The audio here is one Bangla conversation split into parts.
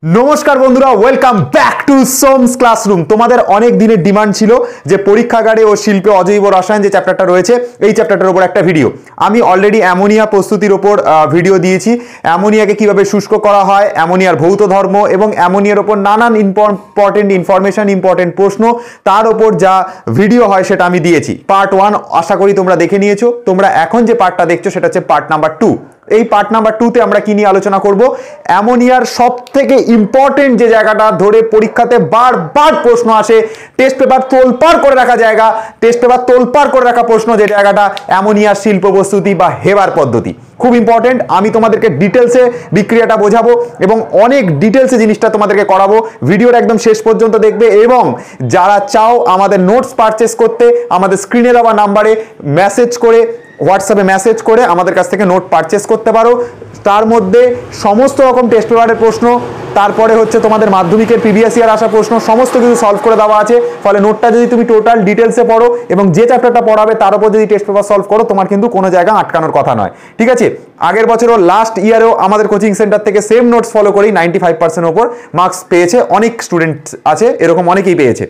नमस्कार बंधुरा वेलकम बैक टू सोम्स क्लासरूम। तुम्हारे अनेक दिन डिमांड छिलो जे परीक्षागारे और शिल्पे अजैब रसायन जे चैप्टारटा रयेछे এই চ্যাপ্টারটার উপর একটা ভিডিও আমি অলরেডি অ্যামোনিয়া প্রস্তুতির উপর ভিডিও দিয়েছি। অ্যামোনিয়াকে কিভাবে শুষ্ক করা হয়, অ্যামোনিয়ার ভৌত ধর্ম এবং অ্যামোনিয়ার উপর নানান ইম্পর্টেন্ট ইনফরমেশন ইম্পর্টেন্ট প্রশ্ন তার উপর যা ভিডিও হয় সেটা আমি দিয়েছি। পার্ট 1 আশা করি তোমরা দেখে নিয়েছো। তোমরা এখন যে পার্টটা দেখছো সেটা হচ্ছে পার্ট নাম্বার 2। এই পার্ট নাম্বার 2 তে আমরা কি নিয়ে আলোচনা করব, অ্যামোনিয়ার সবথেকে ইম্পর্টেন্ট যে জায়গাটা ধরে পরীক্ষাতে বারবার প্রশ্ন আসে, টেস্ট পেপার তোলপাড় করে রাখা জায়গা, টেস্ট পেপার তোলপাড় করে রাখা প্রশ্ন, যে জায়গাটা অ্যামোনিয়ার শিল্প প্রস্তুতি বা হেবার পদ্ধতি খুব ইম্পর্টেন্ট। আমি তোমাদেরকে ডিটেলসে বিক্রিয়াটা বোঝাবো এবং অনেক ডিটেলসে জিনিসটা তোমাদেরকে করাবো। ভিডিওটা একদম শেষ পর্যন্ত দেখবে এবং যারা চাও আমাদের নোটস পারচেস করতে আমাদের স্ক্রিনে দেওয়া নাম্বারে মেসেজ করে হোয়াটসঅ্যাপে মেসেজ করে আমাদের কাছ থেকে নোট পারচেস করতে পারো। তার মধ্যে সমস্ত রকম টেস্ট পেপারের প্রশ্ন, তারপরে হচ্ছে তোমাদের মাধ্যমিকের প্রিভিয়াস ইয়ার আসা প্রশ্ন সমস্ত কিছু সলভ করে দেওয়া আছে। ফলে নোটটা যদি তুমি টোটাল ডিটেলসে পড়ো এবং যে চ্যাপ্টারটা পড়াবে তার উপর যদি টেস্ট পেপার সলভ করো, তোমার কিন্তু কোনো জায়গা আটকানোর কথা নয়। ঠিক আছে, আগের বছরও লাস্ট ইয়ারেও আমাদের কোচিং সেন্টার থেকে সেম নোটস ফলো করেই 95% ওপর মার্কস পেয়েছে। অনেক স্টুডেন্ট আছে এরকম, অনেকেই পেয়েছে।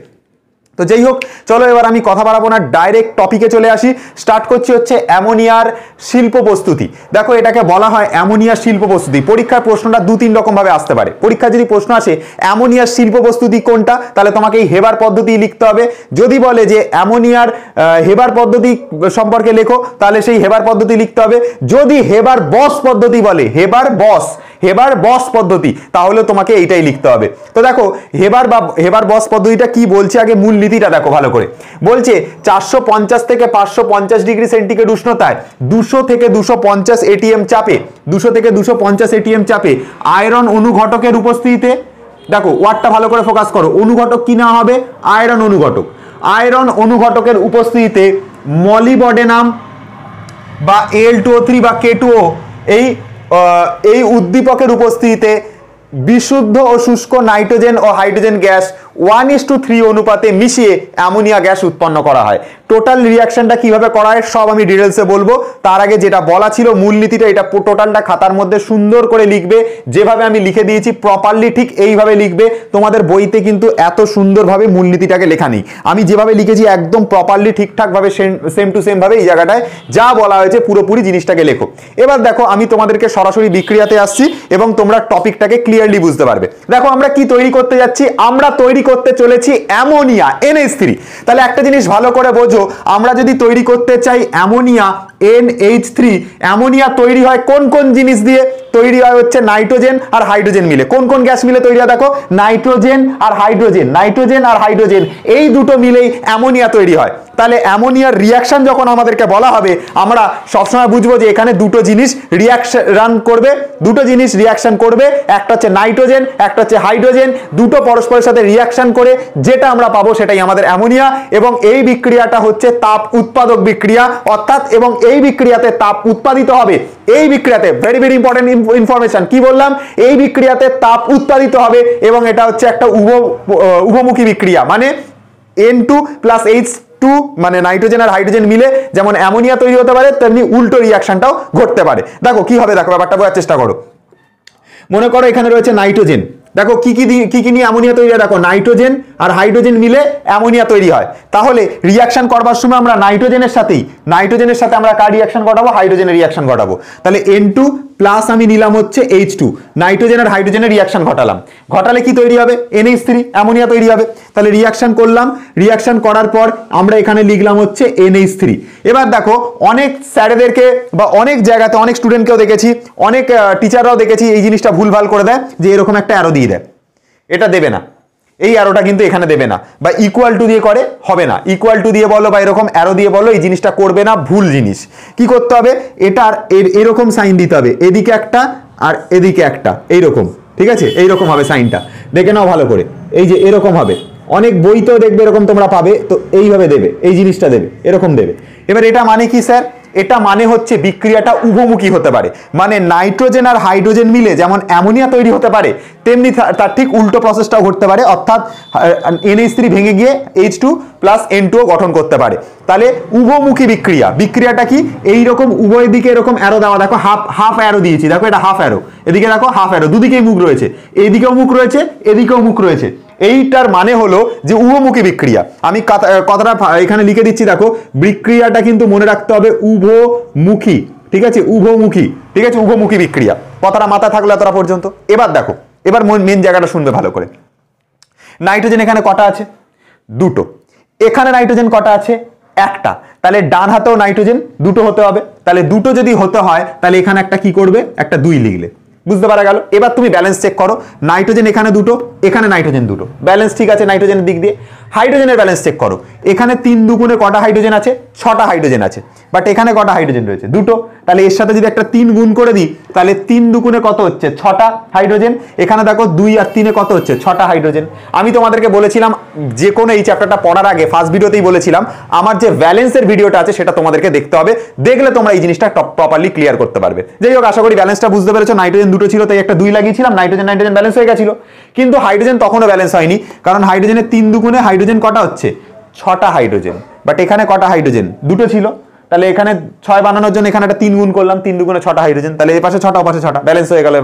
তো যাই হোক, চলো এবার আমি কথা বাড়াবো না, ডাইরেক্ট টপিকে চলে আসি। স্টার্ট করছি হচ্ছে অ্যামোনিয়ার শিল্প প্রস্তুতি। দেখো এটাকে বলা হয় অ্যামোনিয়ার শিল্প প্রস্তুতি। পরীক্ষার প্রশ্নটা 2-3 রকম ভাবে আসতে পারে। পরীক্ষায় যদি প্রশ্ন আসে অ্যামোনিয়ার শিল্প প্রস্তুতি কোনটা, তাহলে তোমাকে এই হেবার পদ্ধতি লিখতে হবে। যদি বলে যে অ্যামোনিয়ার হেবার পদ্ধতি সম্পর্কে লেখো, তাহলে সেই হেবার পদ্ধতি লিখতে হবে। যদি হেবার বস পদ্ধতি বলে, হেবার বস পদ্ধতি, তাহলে তোমাকে এইটাই লিখতে হবে। তো দেখো হেবার বস পদ্ধতিটা কি বলছে, আগে মূল নীতিটা দেখো ভালো করে। বলছে 450 থেকে 550 ডিগ্রি সেন্টিগ্রেড উষ্ণতায় 200 থেকে 250 এটিএম চাপে 200 থেকে 250 এটিএম চাপে আয়রন অনুঘটকের উপস্থিতিতে, দেখো ওয়ার্ডটা ভালো করে ফোকাস করো, অনুঘটক কি না হবে, আয়রন অনুঘটক। আয়রন অনুঘটকের উপস্থিতিতে মলিবডেনাম বা Al2O3 বা K2O এই উদ্দীপকের উপস্থিতিতে বিশুদ্ধ ও শুষ্ক নাইট্রোজেন ও হাইড্রোজেন গ্যাস 1:3 অনুপাতে মিশিয়ে অ্যামোনিয়া গ্যাস উৎপন্ন করা হয়। টোটাল রিয়াকশনটা কিভাবে করা হয় সব আমি ডিটেলসে বলবো। তার আগে যেটা বলা ছিল মূলনীতিটা, এটা টোটালটা খাতার মধ্যে সুন্দর করে লিখবে, যেভাবে আমি লিখে দিয়েছি প্রপারলি ঠিক এইভাবে লিখবে। তোমাদের বইতে কিন্তু এত সুন্দরভাবে মূলনীতিটাকে লেখা নেই, আমি যেভাবে লিখেছি একদম প্রপারলি ঠিকঠাকভাবে সেম টু সেম ভাবে এই জায়গাটায় যা বলা হয়েছে পুরোপুরি জিনিসটাকে লেখো। এবার দেখো আমি তোমাদেরকে সরাসরি বিক্রিয়াতে আসছি এবং তোমরা টপিকটাকে ক্লিয়ারলি বুঝতে পারবে। দেখো আমরা কি তৈরি করতে যাচ্ছি, আমরা তৈরি করতে চলেছি অ্যামোনিয়া NH3। তাহলে একটা জিনিস ভালো করে বোঝো, আমরা যদি তৈরি করতে চাই অ্যামোনিয়া NH3, অ্যামোনিয়া তৈরি হয় কোন কোন জিনিস দিয়ে? তৈরি হয় হচ্ছে নাইট্রোজেন আর হাইড্রোজেন মিলে। কোন কোন গ্যাস মিলে তৈরি হয়? দেখো নাইট্রোজেন আর হাইড্রোজেন এই দুটো মিলেই অ্যামোনিয়া তৈরি হয়। তাহলে অ্যামোনিয়ার রিয়াকশন যখন আমাদেরকে বলা হবে, আমরা সবসময় বুঝবো যে এখানে দুটো জিনিস রিয়াকশন করবে, একটা হচ্ছে নাইট্রোজেন, একটা হচ্ছে হাইড্রোজেন, দুটো পরস্পরের সাথে রিয়াকশন করে যেটা আমরা পাবো সেটাই আমাদের অ্যামোনিয়া। এবং এই বিক্রিয়াটা হচ্ছে তাপ উৎপাদক বিক্রিয়া, অর্থাৎ এবং এই বিক্রিয়াতে তাপ উৎপাদিত হবে। এই বিক্রিয়াতে ভেরি ভেরি ইম্পর্টেন্ট ইনফরমেশন, কি বললাম, এই বিক্রিয়াতে তাপ উৎপাদিত হবে এবং এটা হচ্ছে একটা উভমুখী বিক্রিয়া। মানে N2 + H2 মানে নাইট্রোজেন আর হাইড্রোজেন মিলে যেমন অ্যামোনিয়া তৈরি হতে পারে, তেমনি উল্টো রিয়াকশনটাও ঘটতে পারে। দেখো কি হবে, দেখো ব্যাপারটা বোঝার চেষ্টা করো। মনে করো এখানে রয়েছে নাইট্রোজেন, দেখো কি কি নিয়ে অ্যামোনিয়া তৈরি হয়, দেখো নাইট্রোজেন আর হাইড্রোজেন মিলে অ্যামোনিয়া তৈরি হয়। তাহলে রিয়াকশন করবার সময় আমরা নাইট্রোজেনের সাথে আমরা কার রিয়াকশন ঘটাবো? হাইড্রোজেনের রিয়াকশন ঘটাবো। তাহলে N2 প্লাস আমি নিলাম হচ্ছে H2, নাইট্রোজেন আর হাইড্রোজেনের রিয়াকশন ঘটালে কি তৈরি হবে? NH3 অ্যামোনিয়া তৈরি হবে। তাহলে রিয়াকশন করলাম, রিয়াকশন করার পর আমরা এখানে লিখলাম হচ্ছে NH3। এবার দেখো অনেক স্যারেদেরকে বা অনেক জায়গাতে অনেক স্টুডেন্টকেও দেখেছি, অনেক টিচাররাও দেখেছি এই জিনিসটা ভুলভাল করে দেয়, যে এরকম একটা অ্যারো দিয়ে দেয়। এটা দেবে না, এই অ্যারোটা কিন্তু এখানে দেবে না, বা ইকুয়াল টু দিয়ে করে হবে না। ইকুয়াল টু দিয়ে বলো বা এরকম অ্যারো দিয়ে বলো, এই জিনিসটা করবে না, ভুল জিনিস। কি করতে হবে? এটার এরকম সাইন দিতে হবে, এদিকে একটা আর এদিকে একটা, এইরকম। ঠিক আছে, এইরকম হবে সাইনটা, দেখে নাও ভালো করে। এই যে এরকম হবে, অনেক বইতেও দেখবে এরকম তোমরা পাবে। তো এইভাবে দেবে, এই জিনিসটা দেবে, এরকম দেবে। এবার এটা মানে কি স্যার? এটা মানে হচ্ছে বিক্রিয়াটা উভমুখী হতে পারে, মানে নাইট্রোজেন আর হাইড্রোজেন মিলে যেমন অ্যামোনিয়া তৈরি হতে পারে তেমনি তার ঠিক উল্টো প্রসেসটাও ঘটতে পারে, অর্থাৎ NH3 ভেঙে গিয়ে H2 প্লাস N2 গঠন করতে পারে। তাহলে উভমুখী বিক্রিয়াটা কি, এইরকম উভয় দিকে এরকম অ্যারো দেওয়া, দেখো হাফ অ্যারো দিয়েছি, দেখো এটা হাফ অ্যারো, এদিকে দেখো হাফ অ্যারো, দুদিকেই মুখ রয়েছে, এইদিকেও মুখ রয়েছে এদিকেও মুখ রয়েছে। এইটার মানে হলো যে উভমুখী বিক্রিয়া। আমি কথাটা এখানে লিখে দিচ্ছি, দেখো বিক্রিয়াটা কিন্তু মনে রাখতে হবে উভমুখী, ঠিক আছে, উভমুখী, ঠিক আছে, উভমুখী বিক্রিয়া। কথাটা মাথায় থাকলো এতটা পর্যন্ত। এবার দেখো, এবার মেন জায়গাটা শুনবে ভালো করে। নাইট্রোজেন এখানে কটা আছে? দুটো। এখানে নাইট্রোজেন কটা আছে? একটা। তাহলে ডান হাতেও নাইট্রোজেন দুটো হতে হবে। তাহলে দুটো যদি হতে হয় তাহলে এখানে একটা কি করবে? একটা 2 লিখলে, বুঝতে পারা গেল। এবার তুমি ব্যালেন্স চেক করো, নাইট্রোজেন এখানে দুটো, এখানে নাইট্রোজেন দুটো, ব্যালেন্স ঠিক আছে নাইট্রোজেনের দিক দিয়ে। হাইড্রোজেনের ব্যালেন্স চেক করো, এখানে 3 দুগুণে কটা হাইড্রোজেন আছে? 6টা হাইড্রোজেন আছে, বাট এখানে কটা হাইড্রোজেন রয়েছে? দুটো। তাহলে এর সাথে যদি একটা 3 গুণ করে দিই তাহলে 3 দুগুণে কত হচ্ছে? 6টা হাইড্রোজেন। এখানে দেখো 2 আর 3 কত হচ্ছে? 6টা হাইড্রোজেন। আমি তোমাদেরকে বলেছিলাম যে কোনো এই চ্যাপ্টারটা পড়ার আগে ফার্স্ট ভিডিওতেই বলেছিলাম আমার যে ব্যালেন্সের ভিডিওটা আছে সেটা তোমাদেরকে দেখতে হবে, দেখলে তোমরা এই জিনিসটা প্রপারলি ক্লিয়ার করতে পারবে। যাই হোক, আশা করি ব্যালেন্সটা বুঝতে পেরেছো। নাইট্রোজেন দুটো ছিল তাই একটা 2 লাগিয়েছিলাম, নাইট্রোজেন ব্যালেন্স হয়ে গেছিল। কিন্তু হাইড্রোজেন তখনও ব্যালেন্স হয়নি, কারণ হাইড্রোজেনের 3 দুগুণে হাইড্রোজেন কটা হচ্ছে? 6টা হাইড্রোজেন, বাট এখানে কটা হাইড্রোজেন? দুটো ছিল। তাহলে এখানে 6 বানানোর জন্য এখানে একটা 3 গুণ করলাম, 3 দুগুণে 6টা হাইড্রোজেন, তাহলে এই পাশে 6টা ও পাশে 6টা, ব্যালেন্স হয়ে গেল।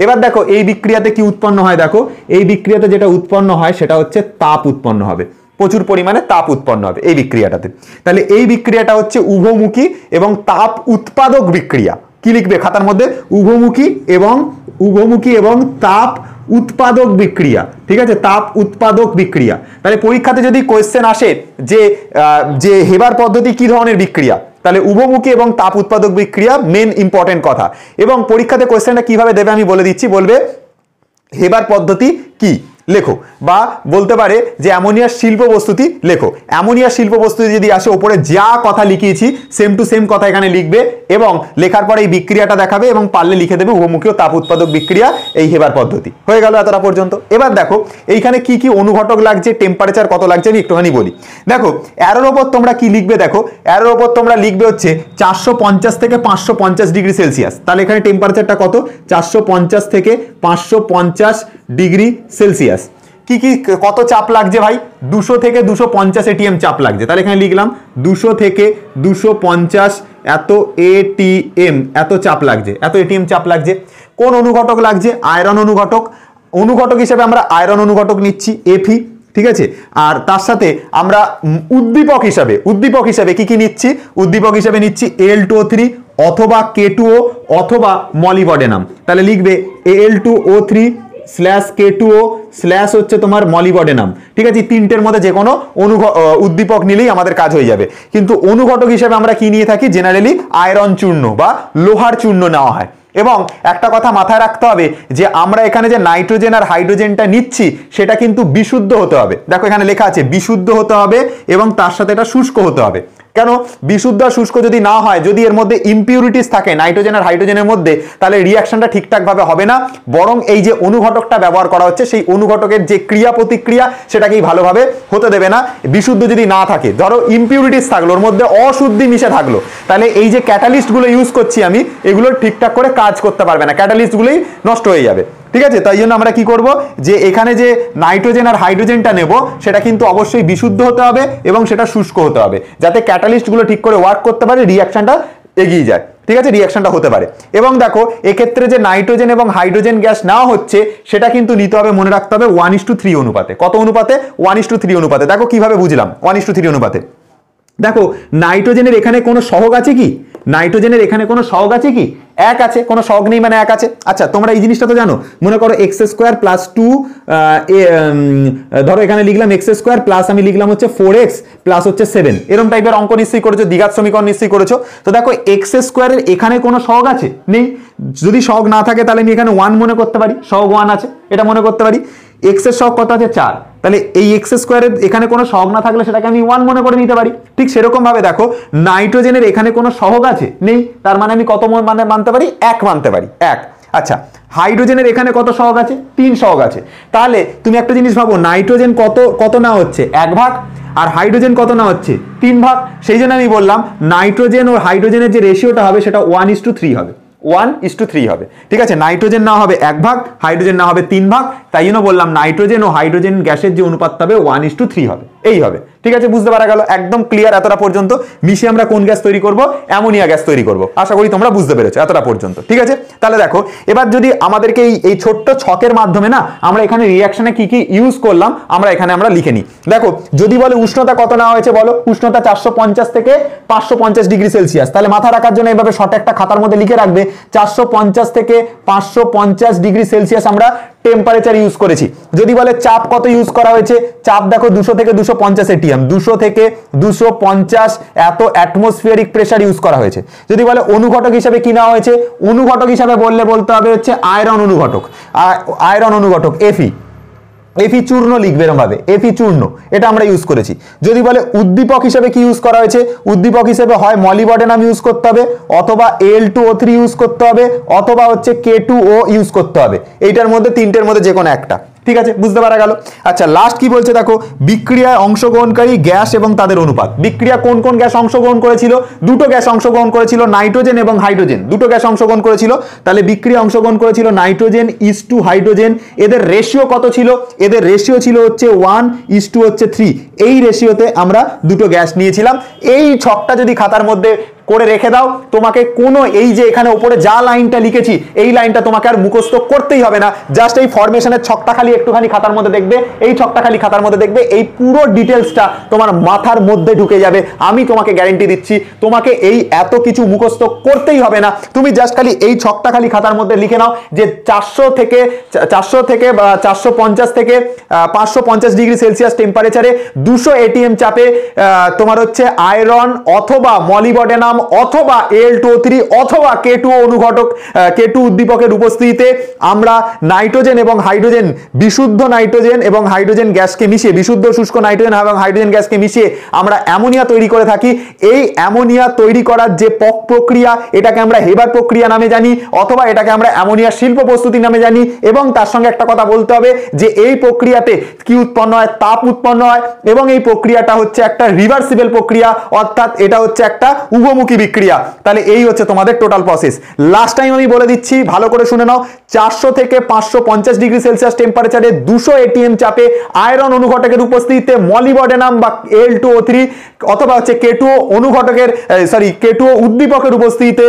এবার দেখো এই বিক্রিয়াতে কি উৎপন্ন হয়, দেখো এই বিক্রিয়াতে যেটা উৎপন্ন হয় সেটা হচ্ছে তাপ উৎপন্ন হবে, প্রচুর পরিমাণে তাপ উৎপন্ন হবে এই বিক্রিয়াটাতে। তাহলে এই বিক্রিয়াটা হচ্ছে উভমুখী এবং তাপ উৎপাদক বিক্রিয়া। কি লিখবে খাতার মধ্যে? উভমুখী এবং তাপ উৎপাদক বিক্রিয়া, ঠিক আছে, তাপ উৎপাদক বিক্রিয়া। তাহলে পরীক্ষাতে যদি কোয়েশ্চেন আসে যে হেবার পদ্ধতি কি ধরনের বিক্রিয়া, তাহলে উভমুখী এবং তাপ উৎপাদক বিক্রিয়া মেন ইম্পর্টেন্ট কথা। এবং পরীক্ষাতে কোয়েশ্চেনটা কিভাবে দেবে আমি বলে দিচ্ছি, বলবে হেবার পদ্ধতি কি লেখো, বা বলতে পারে যে অ্যামোনিয়ার শিল্প প্রস্তুতি লেখো। অ্যামোনিয়ার শিল্প প্রস্তুতি যদি আসে, ওপরে যা কথা লিখিয়েছি সেম টু সেম কথা এখানে লিখবে এবং লেখার পরে এই বিক্রিয়াটা দেখাবে এবং পারলে লিখে দেবে উভমুখী ও তাপ উৎপাদক বিক্রিয়া এই হেবার পদ্ধতি। হয়ে গেল এতটা পর্যন্ত। এবার দেখো এইখানে কি কি অনুঘটক লাগছে, টেম্পারেচার কত লাগছে আমি একটুখানি বলি। দেখো অ্যারোর ওপর তোমরা কি লিখবে, দেখো অ্যারোর ওপর তোমরা লিখবে হচ্ছে 450 থেকে 550 ডিগ্রি সেলসিয়াস। তাহলে এখানে টেম্পারেচারটা কত? 450 থেকে 550 ডিগ্রি সেলসিয়াস। কি কি কত চাপ লাগছে ভাই? 200 থেকে 250 ATM চাপ লাগছে। তাহলে এখানে লিখলাম 200 থেকে 250 এত ATM, এত চাপ লাগছে, এত ATM চাপ লাগছে। কোন অনুঘটক লাগছে? আয়রন অনুঘটক। অনুঘটক হিসেবে আমরা আয়রন অনুঘটক নিচ্ছি Fe, ঠিক আছে। আর তার সাথে আমরা উদ্দীপক হিসাবে কি কি নিচ্ছি? উদ্দীপক হিসাবে নিচ্ছি Al2O3 অথবা K2O অথবা মলিবডেনাম। তাহলে লিখবে Al2O3 /K2O/ হচ্ছে তোমার মলিবডেনাম, ঠিক আছে। তিনটের মধ্যে যে কোনো উদ্দীপক নিলেই আমাদের কাজ হয়ে যাবে। কিন্তু অনুঘটক হিসেবে আমরা কি নিয়ে থাকি? জেনারেলি আয়রন চূর্ণ বা লোহার চূর্ণ নেওয়া হয়। এবং একটা কথা মাথায় রাখতে হবে যে আমরা এখানে যে নাইট্রোজেন আর হাইড্রোজেনটা নিচ্ছি সেটা কিন্তু বিশুদ্ধ হতে হবে। দেখো এখানে লেখা আছে বিশুদ্ধ হতে হবে এবং তার সাথে এটা শুষ্ক হতে হবে। কেন? বিশুদ্ধ আর শুষ্ক যদি না হয়, যদি এর মধ্যে ইমপিউরিটিস থাকে নাইট্রোজেন আর হাইড্রোজেনের মধ্যে, তাহলে রিয়াকশনটা ঠিকঠাকভাবে হবে না, বরং এই যে অনুঘটকটা ব্যবহার করা হচ্ছে সেই অনুঘটকের যে ক্রিয়া প্রতিক্রিয়া সেটাকেই ভালোভাবে হতে দেবে না। বিশুদ্ধ যদি না থাকে, ধরো ইমপিউরিটিস থাকলো, ওর মধ্যে অশুদ্ধি মিশে থাকলো, তাহলে এই যে ক্যাটালিস্টগুলো ইউজ করছি আমি, এগুলো ঠিকঠাক করে কাজ করতে পারবে না, ক্যাটালিস্টগুলোই নষ্ট হয়ে যাবে, ঠিক আছে। তাই জন্য আমরা কি করব, যে এখানে যে নাইট্রোজেন আর হাইড্রোজেনটা নেব সেটা কিন্তু অবশ্যই বিশুদ্ধ হতে হবে এবং সেটা শুষ্ক হতে হবে, যাতে ক্যাটালিস্টগুলো ঠিক করে ওয়ার্ক করতে পারে, রিয়াকশনটা এগিয়ে যায়, ঠিক আছে, রিয়াকশনটা হতে পারে। এবং দেখো এক্ষেত্রে যে নাইট্রোজেন এবং হাইড্রোজেন গ্যাস নেওয়া হচ্ছে সেটা কিন্তু নিতে হবে, মনে রাখতে হবে 1:3 অনুপাতে। কত অনুপাতে? 1:3 অনুপাতে। দেখো কিভাবে বুঝলাম 1:3 অনুপাতে। দেখো নাইট্রোজেনের এখানে কোনো সহগ আছে কি? নাইট্রোজেনের এখানে কোনো সহগ আছে কি? এক আছে, কোনো সহগ নেই মানে এক আছে। আচ্ছা তোমরা এই জিনিসটা তো জানো, মনে করো x² + 2, ধরো এখানে লিখলাম x² প্লাস আমি লিখলাম হচ্ছে 4x প্লাস হচ্ছে 7, এরকম টাইপের অঙ্ক নিশ্চয়ই করেছো, দ্বিঘাত সমীকরণ নিশ্চয়ই করেছো। তো দেখো x² এর এখানে কোনো সহগ আছে? নেই। যদি সহগ না থাকে তাহলে আমি এখানে 1 মনে করতে পারি, সহগ 1 আছে, এটা মনে করতে পারি। x এর সহগ কত আছে? 4। তাহলে এই x² এর এখানে কোনো সহগ না থাকলে সেটাকে আমি 1 মনে করে নিতে পারি। ঠিক সেরকম ভাবে দেখো নাইট্রোজেনের এখানে কোনো সহগ আছে? নেই, তার মানে আমি কত মানে মানতে পারি? 1 মানতে পারি, 1। আচ্ছা, হাইড্রোজেনের এখানে কত সহগ আছে? 3 সহগ আছে। তাহলে তুমি একটা জিনিস ভাবো, নাইট্রোজেন কত না হচ্ছে 1 ভাগ, আর হাইড্রোজেন কত না হচ্ছে 3 ভাগ। সেই জন্য আমি বললাম নাইট্রোজেন ও হাইড্রোজেনের যে রেশিওটা হবে সেটা 1:3 হবে, 1:3 হবে। ঠিক আছে, নাইট্রোজেন না হবে 1 ভাগ, হাইড্রোজেন না হবে 3 ভাগ, তাই জন্য বললাম নাইট্রোজেন ও হাইড্রোজেন গ্যাসের যে অনুপাতটা হবে 1:3 হবে, এই হবে। ঠিক আছে, বুঝতে পারা গেল? একদম ক্লিয়ার এতটা পর্যন্ত। মিশিয়ে আমরা কোন গ্যাস তৈরি করব? অ্যামোনিয়া গ্যাস তৈরি করব। আশা করি তোমরা বুঝতে পেরেছো এতটা পর্যন্ত। ঠিক আছে, তাহলে দেখো এবার যদি আমাদেরকে এই ছোট্ট ছকের মাধ্যমে না আমরা এখানে রিঅ্যাকশনে কি কি ইউজ করলাম আমরা এখানে লিখে নিই। দেখো যদি বলে উষ্ণতা কত নেওয়া হয়েছে, বলো উষ্ণতা 450 থেকে 550 ডিগ্রি সেলসিয়াস। তাহলে মাথা রাখার জন্য এইভাবে শর্ট একটা খাতার মধ্যে লিখে রাখবে 450 থেকে 550 ডিগ্রি সেলসিয়াস আমরা টেম্পারেচার ইউজ করেছি। যদি বলে চাপ কত ইউজ করা হয়েছে, চাপ দেখো 200 থেকে 250 এটিএম, 200 থেকে 250 এত অ্যাটমসফিয়ারিক প্রেসার ইউজ করা হয়েছে। যদি বলে অনুঘটক হিসাবে কি নেওয়া হয়েছে, অনুঘটক হিসাবে বলতে হবে হচ্ছে আয়রন অনুঘটক, আয়রন অনুঘটক এফি, এফি চূর্ণ লিখবে এরকম ভাবে, এফি চূর্ণ, এটা আমরা ইউজ করেছি। যদি বলে উদ্দীপক হিসেবে কি ইউজ করা হয়েছে, উদ্দীপক হিসেবে হয় মলিবডেনাম ইউজ করতে হবে, অথবা Al2O3 ইউজ করতে হবে, অথবা হচ্ছে K2O ইউজ করতে হবে। এইটার মধ্যে তিনটের মধ্যে যে কোনো একটা। ঠিক আছে, বুঝতে পারা গেল? আচ্ছা, লাস্ট কি বলছে দেখো, বিক্রিয়ায় অংশগ্রহণকারী গ্যাস এবং তাদের অনুপাত। বিক্রিয়া কোন কোন গ্যাস অংশগ্রহণ করেছিল? দুটো গ্যাস অংশগ্রহণ করেছিল, নাইট্রোজেন এবং হাইড্রোজেন, দুটো গ্যাস অংশগ্রহণ করেছিল। তাহলে বিক্রিয়া অংশগ্রহণ করেছিল নাইট্রোজেন ইস টু হাইড্রোজেন। এদের রেশিও কত ছিল? এদের রেশিও ছিল হচ্ছে 1:3। এই রেশিওতে আমরা দুটো গ্যাস নিয়েছিলাম। এই ছকটা যদি খাতার মধ্যে করে রেখে দাও, তোমাকে কোনো এই যে এখানে উপরে যা লাইনটা লিখেছি এই লাইনটা তোমাকে আর মুখস্থ করতেই হবে না। জাস্ট এই ফরমেশনের ছকটা খালি একটুখানি খাতার মধ্যে দেখবে, এই ছকটা খালি খাতার মধ্যে দেখবে, এই পুরো ডিটেলসটা তোমার মাথার মধ্যে ঢুকে যাবে। আমি তোমাকে গ্যারেন্টি দিচ্ছি, তোমাকে এই এত কিছু মুখস্থ করতেই হবে না। তুমি জাস্ট খালি এই ছকটা খালি খাতার মধ্যে লিখে নাও যে 400 থেকে 450 থেকে 550 ডিগ্রি সেলসিয়াস টেম্পারেচারে 200 এটিএম চাপে তোমার হচ্ছে আয়রন অথবা মলিবডেনাম অথবা Al2O3 অথবা K2O অনুঘটক, K2 উদ্দীপকের উপস্থিতিতে আমরা নাইট্রোজেন এবং হাইড্রোজেন, বিশুদ্ধ নাইট্রোজেন এবং হাইড্রোজেন গ্যাসকে মিশিয়ে, বিশুদ্ধ শুষ্ক নাইট্রোজেন এবং হাইড্রোজেন গ্যাসকে মিশিয়ে আমরা অ্যামোনিয়া তৈরি করে থাকি। এই অ্যামোনিয়া তৈরি করার যে প্রক্রিয়া, এটাকে আমরা হেবার প্রক্রিয়া নামে জানি, অথবা এটাকে আমরা অ্যামোনিয়া শিল্প প্রস্তুতি নামে জানি। এবং তার সঙ্গে একটা কথা বলতে হবে যে এই প্রক্রিয়াতে কি উৎপন্ন হয়? তাপ উৎপন্ন হয়, এবং এই প্রক্রিয়াটা হচ্ছে একটা রিভার্সিবল প্রক্রিয়া, অর্থাৎ এটা হচ্ছে একটা উভমুখী বিক্রিয়া। তাহলে এই হচ্ছে তোমাদের টোটাল প্রসেস। লাস্ট টাইম আমি বলে দিচ্ছি, ভালো করে শুনে নাও। 400 থেকে 550 ডিগ্রি সেলসিয়াস টেম্পারেচারে 200 এটিএম চাপে আয়রন অনুঘটকের উপস্থিতিতে মলিবডেনাম বা Al2O3 অথবা হচ্ছে K2O অনুঘটকের K2O উদ্দীপকের উপস্থিতিতে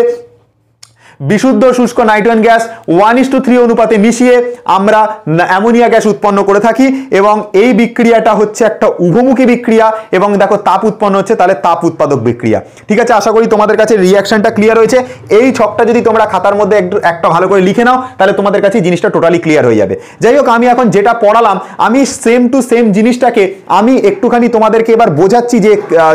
বিশুদ্ধ শুষ্ক নাইট্রোজেন গ্যাস 1:3 অনুপাতে মিশিয়ে আমরা অ্যামোনিয়া গ্যাস উৎপন্ন করে থাকি। এবং এই বিক্রিয়াটা হচ্ছে একটা উভমুখী বিক্রিয়া, এবং দেখো তাপ উৎপন্ন হচ্ছে, তাহলে তাপ উৎপাদক বিক্রিয়া। ঠিক আছে, আশা করি তোমাদের কাছে রিঅ্যাকশনটা ক্লিয়ার হয়েছে। এই ছকটা যদি তোমরা খাতার মধ্যে একটা ভালো করে লিখে নাও, তাহলে তোমাদের কাছে জিনিসটা টোটালি ক্লিয়ার হয়ে যাবে। যাই হোক, আমি এখন যেটা পড়ালাম, আমি সেম টু সেম জিনিসটাকে আমি একটুখানি তোমাদেরকে এবার বোঝাচ্ছি যে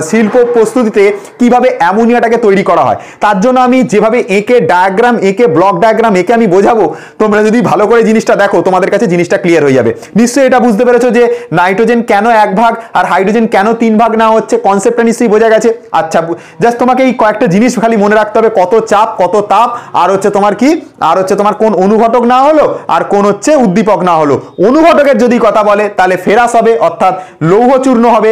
শিল্প প্রস্তুতিতে কিভাবে অ্যামোনিয়াটাকে তৈরি করা হয়। তার জন্য আমি যেভাবে এঁকে ডায়াগ্রাম, এঁকে ব্লক ডায়াগ্রাম এঁকে আমি বোঝাবো, তোমরা যদি ভালো করে জিনিসটা দেখো তোমাদের কাছে জিনিসটা ক্লিয়ার হয়ে যাবে। নিশ্চয়ই এটা বুঝতে পেরেছো যে নাইট্রোজেন কেন 1 ভাগ আর হাইড্রোজেন কেন 3 ভাগ নেওয়া হচ্ছে, কনসেপ্টটা নিশ্চয়ই বোঝা গেছে। আচ্ছা, জাস্ট তোমাকে এই কয়েকটা জিনিস খালি মনে রাখতে হবে, কত চাপ, কত তাপ, আর হচ্ছে তোমার কি, আর হচ্ছে তোমার কোন অনুঘটক না হলো আর কোন হচ্ছে উদ্দীপক না হলো। অনুঘটকের যদি কথা বলে তাহলে ফেরাস হবে, অর্থাৎ লৌহচূর্ণ হবে।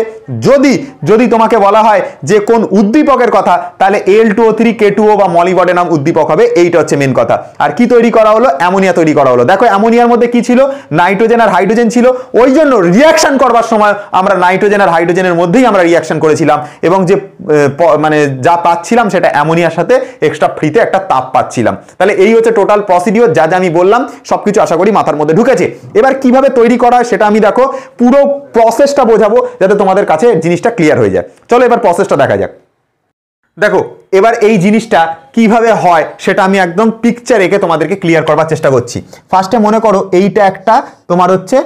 যদি তোমাকে বলা হয় যে কোন উদ্দীপকের কথা, তাহলে Al2O3 K2O বা মলিবডেনাম উদ্দীপক হবে। এইটা হচ্ছে মেন কথা। আর কি তৈরি করা হলো? অ্যামোনিয়া তৈরি করা হলো। দেখো অ্যামোনিয়ার মধ্যে কি ছিল? নাইট্রোজেন আর হাইড্রোজেন ছিল। ওই জন্য রিঅ্যাকশন করবার সময় আমরা নাইট্রোজেন আর হাইড্রোজেনের মধ্যেই আমরা রিঅ্যাকশন করেছিলাম, এবং যে মানে যা পাচ্ছিলাম সেটা অ্যামোনিয়ার সাথে এক্সট্রা ফ্রিতে একটা তাপ পাচ্ছিলাম। তাহলে এই হচ্ছে টোটাল প্রসিডিওর, যা যা আমি বললাম সবকিছু আশা করি মাথার মধ্যে ঢুকেছে। এবার কিভাবে তৈরি করা হয় সেটা আমি দেখো পুরো প্রসেসটা বোঝাবো, যাতে তোমাদের কাছে জিনিসটা ক্লিয়ার হয়ে যায়। চলো এবার প্রসেসটা দেখা যাক। দেখো এবার এই জিনিসটা কিভাবে হয় সেটা আমি একদম পিকচার এঁকে তোমাদেরকে ক্লিয়ার করবার চেষ্টা করছি। ফার্স্টে মনে করো এইটা একটা তোমার হচ্ছে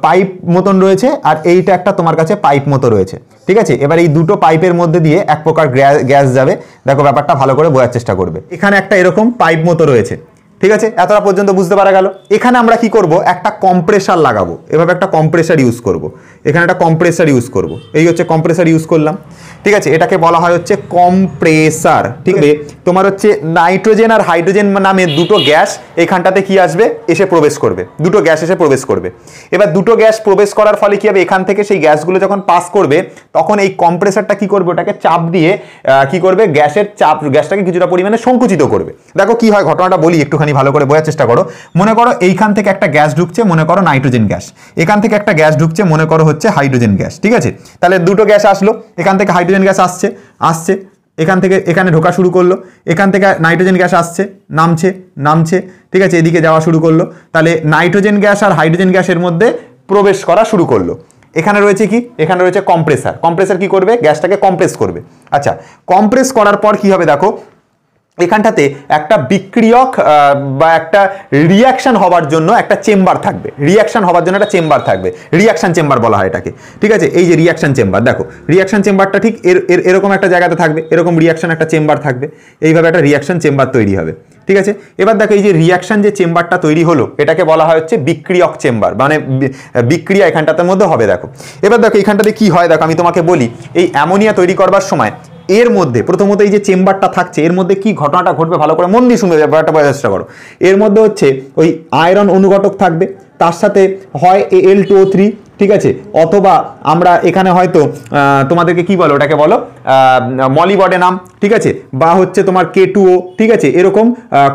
পাইপ মতন রয়েছে, আর এইটা একটা তোমার কাছে পাইপ মতো রয়েছে। ঠিক আছে, এবার এই দুটো পাইপের মধ্যে দিয়ে এক প্রকার গ্যাস যাবে। দেখো ব্যাপারটা ভালো করে বোঝার চেষ্টা করবে। এখানে একটা এরকম পাইপ মতো রয়েছে, ঠিক আছে, এতটা পর্যন্ত বুঝতে পারা গেল। এখানে আমরা কি করব, একটা কম্প্রেসার লাগাবো, এভাবে একটা কম্প্রেসার ইউজ করব, এখানে একটা কম্প্রেসার ইউজ করব, এই হচ্ছে কম্প্রেসার ইউজ করলাম। ঠিক আছে, এটাকে বলা হয় হচ্ছে কম্প্রেসার। ঠিক আছে, তোমার হচ্ছে নাইট্রোজেন আর হাইড্রোজেন নামে দুটো গ্যাস এখানটাতে কি আসবে, এসে প্রবেশ করবে, দুটো গ্যাস এসে প্রবেশ করবে। এবার দুটো গ্যাস প্রবেশ করার ফলে কি হবে, এখান থেকে সেই গ্যাসগুলো যখন পাস করবে তখন এই কম্প্রেসারটা কি করবে, ওটাকে চাপ দিয়ে কি করবে, গ্যাসের চাপ, গ্যাসটাকে কিছুটা পরিমাণে সংকুচিত করবে। দেখো কি হয়, ঘটনাটা বলি একটুখানি ভালো করে বোঝার চেষ্টা করো। মনে করো এইখান থেকে একটা গ্যাস ঢুকছে, মনে করো নাইট্রোজেন গ্যাস, এখান থেকে একটা গ্যাস ঢুকছে, মনে করো হচ্ছে হাইড্রোজেন গ্যাস। ঠিক আছে, তাহলে দুটো গ্যাস আসলো, এখান থেকে হাইড্রোজেন গ্যাস আসছে এখান থেকে এখানে ঢোকা শুরু করলো, এখান থেকে নাইট্রোজেন গ্যাস আসছে, নামছে। ঠিক আছে, এদিকে যাওয়া শুরু করলো, তাহলে নাইট্রোজেন গ্যাস আর হাইড্রোজেন গ্যাসের মধ্যে প্রবেশ করা শুরু করলো। এখানে রয়েছে কি, এখানে রয়েছে কম্প্রেসার। কম্প্রেসার কি করবে, গ্যাসটাকে কম্প্রেস করবে। আচ্ছা, কম্প্রেস করার পর কি হবে, দেখো এখানটাতে একটা বিক্রিয়ক বা একটা রিয়াকশন হওয়ার জন্য একটা চেম্বার থাকবে, রিয়াকশন হওয়ার জন্য একটা চেম্বার থাকবে, রিয়াকশন চেম্বার বলা হয় এটাকে। ঠিক আছে, এই যে রিয়াকশন চেম্বার, দেখো রিয়াকশন চেম্বারটা ঠিক এরকম একটা জায়গাতে থাকবে, এরকম রিয়াকশন একটা চেম্বার থাকবে, এইভাবে একটা রিয়াকশন চেম্বার তৈরি হবে। ঠিক আছে, এবার দেখো এই যে রিয়াকশন যে চেম্বারটা তৈরি হলো এটাকে বলা হয় হচ্ছে বিক্রিয়ক চেম্বার, মানে বিক্রিয়া এখানটাতে মধ্যে হবে। দেখো এবার দেখো এখানটাতে কি হয়, দেখো আমি তোমাকে বলি, এই অ্যামোনিয়া তৈরি করবার সময় এর মধ্যে প্রথমত এই যে চেম্বারটা থাকছে এর মধ্যে কি ঘটনাটা ঘটবে ভালো করে মন দিয়ে শুনবে, ব্যাপারটা বোঝার চেষ্টা করো। এর মধ্যে হচ্ছে ওই আয়রন অনুঘটক থাকবে, তার সাথে হয় Al2O3, ঠিক আছে, অথবা আমরা এখানে হয়তো তোমাদেরকে কি বলো, ওটাকে বলো মলিবডেনাম, ঠিক আছে, বা হচ্ছে তোমার K2O, ঠিক আছে, এরকম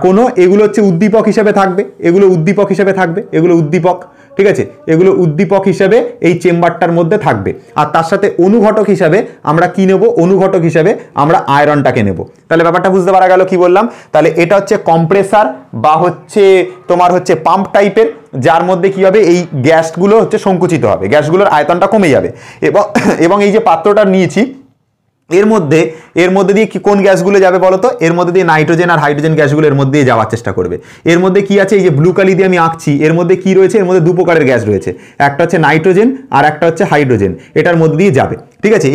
কোনো, এগুলো হচ্ছে উদ্দীপক হিসেবে থাকবে, এগুলো উদ্দীপক হিসেবে থাকবে, এগুলো উদ্দীপক। ঠিক আছে, এগুলো উদ্দীপক হিসেবে এই চেম্বারটার মধ্যে থাকবে। আর তার সাথে অনুঘটক হিসাবে আমরা কি নেব, অনুঘটক হিসাবে আমরা আয়রনটাকে নেব। তাহলে ব্যাপারটা বুঝতে পারা গেল কি বললাম। তাহলে এটা হচ্ছে কম্প্রেসার বা হচ্ছে তোমার হচ্ছে পাম্প টাইপের, যার মধ্যে কি হবে, এই গ্যাসগুলো হচ্ছে সংকুচিত হবে, গ্যাসগুলোর আয়তনটা কমে যাবে। এবং এই যে পাত্রটা নিয়েছি এর মধ্যে দিয়ে কি কোন গ্যাসগুলো যাবে বলো তো, এর মধ্যে দিয়ে নাইট্রোজেন আর হাইড্রোজেন গ্যাসগুলো এর মধ্যে দিয়ে যাওয়ার চেষ্টা করবে। এর মধ্যে কি আছে, এই যে ব্লু কালি দিয়ে আমি আঁকছি, এর মধ্যে কি রয়েছে, এর মধ্যে দু প্রকারের গ্যাস রয়েছে, একটা হচ্ছে নাইট্রোজেন আর একটা হচ্ছে হাইড্রোজেন, এটার মধ্যে দিয়ে যাবে। ঠিক আছে,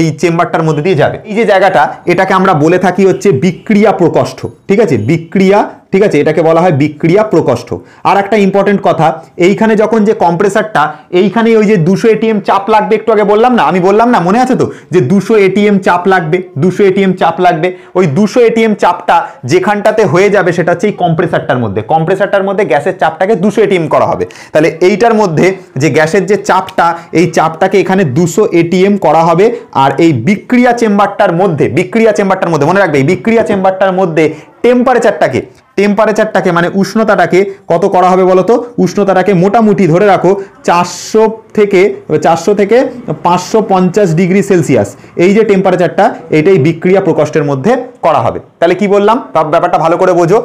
এই চেম্বারটার মধ্যে দিয়ে যাবে। এই যে জায়গাটা, এটাকে আমরা বলে থাকি হচ্ছে বিক্রিয়া প্রকোষ্ঠ। ঠিক আছে, বিক্রিয়া, ঠিক আছে, এটাকে বলা হয় বিক্রিয়া প্রকোষ্ঠ। আর একটা ইম্পর্টেন্ট কথা, এইখানে যখন যে কম্প্রেসারটা, এইখানে ওই যে 200 ATM চাপ লাগবে, একটু আগে বললাম না, আমি বললাম না, মনে আছে তো, যে 200 ATM চাপ লাগবে, 200 ATM চাপ লাগবে। ওই 200 ATM চাপটা যেখানটাতে হয়ে যাবে সেটা হচ্ছে এই কম্প্রেসারটার মধ্যে, কম্প্রেসারটার মধ্যে গ্যাসের চাপটাকে 200 ATM করা হবে। তাহলে এইটার মধ্যে যে গ্যাসের যে চাপটা, এই চাপটাকে এখানে 200 ATM করা হবে। আর এই বিক্রিয়া চেম্বারটার মধ্যে মনে রাখবে, এই বিক্রিয়া চেম্বারটার মধ্যে টেম্পারেচারটাকে মানে উষ্ণতাটাকে কত করা হবে বলো তো, উষ্ণতাটাকে মোটামুটি ধরে রাখো 400 থেকে 550 ডিগ্রি সেলসিয়াস। এই যে টেম্পারেচারটা, এইটাই বিক্রিয়া প্রকোষ্ঠের মধ্যে করা হবে। তাহলে কি বললাম, ব্যাপারটা ভালো করে বোঝো।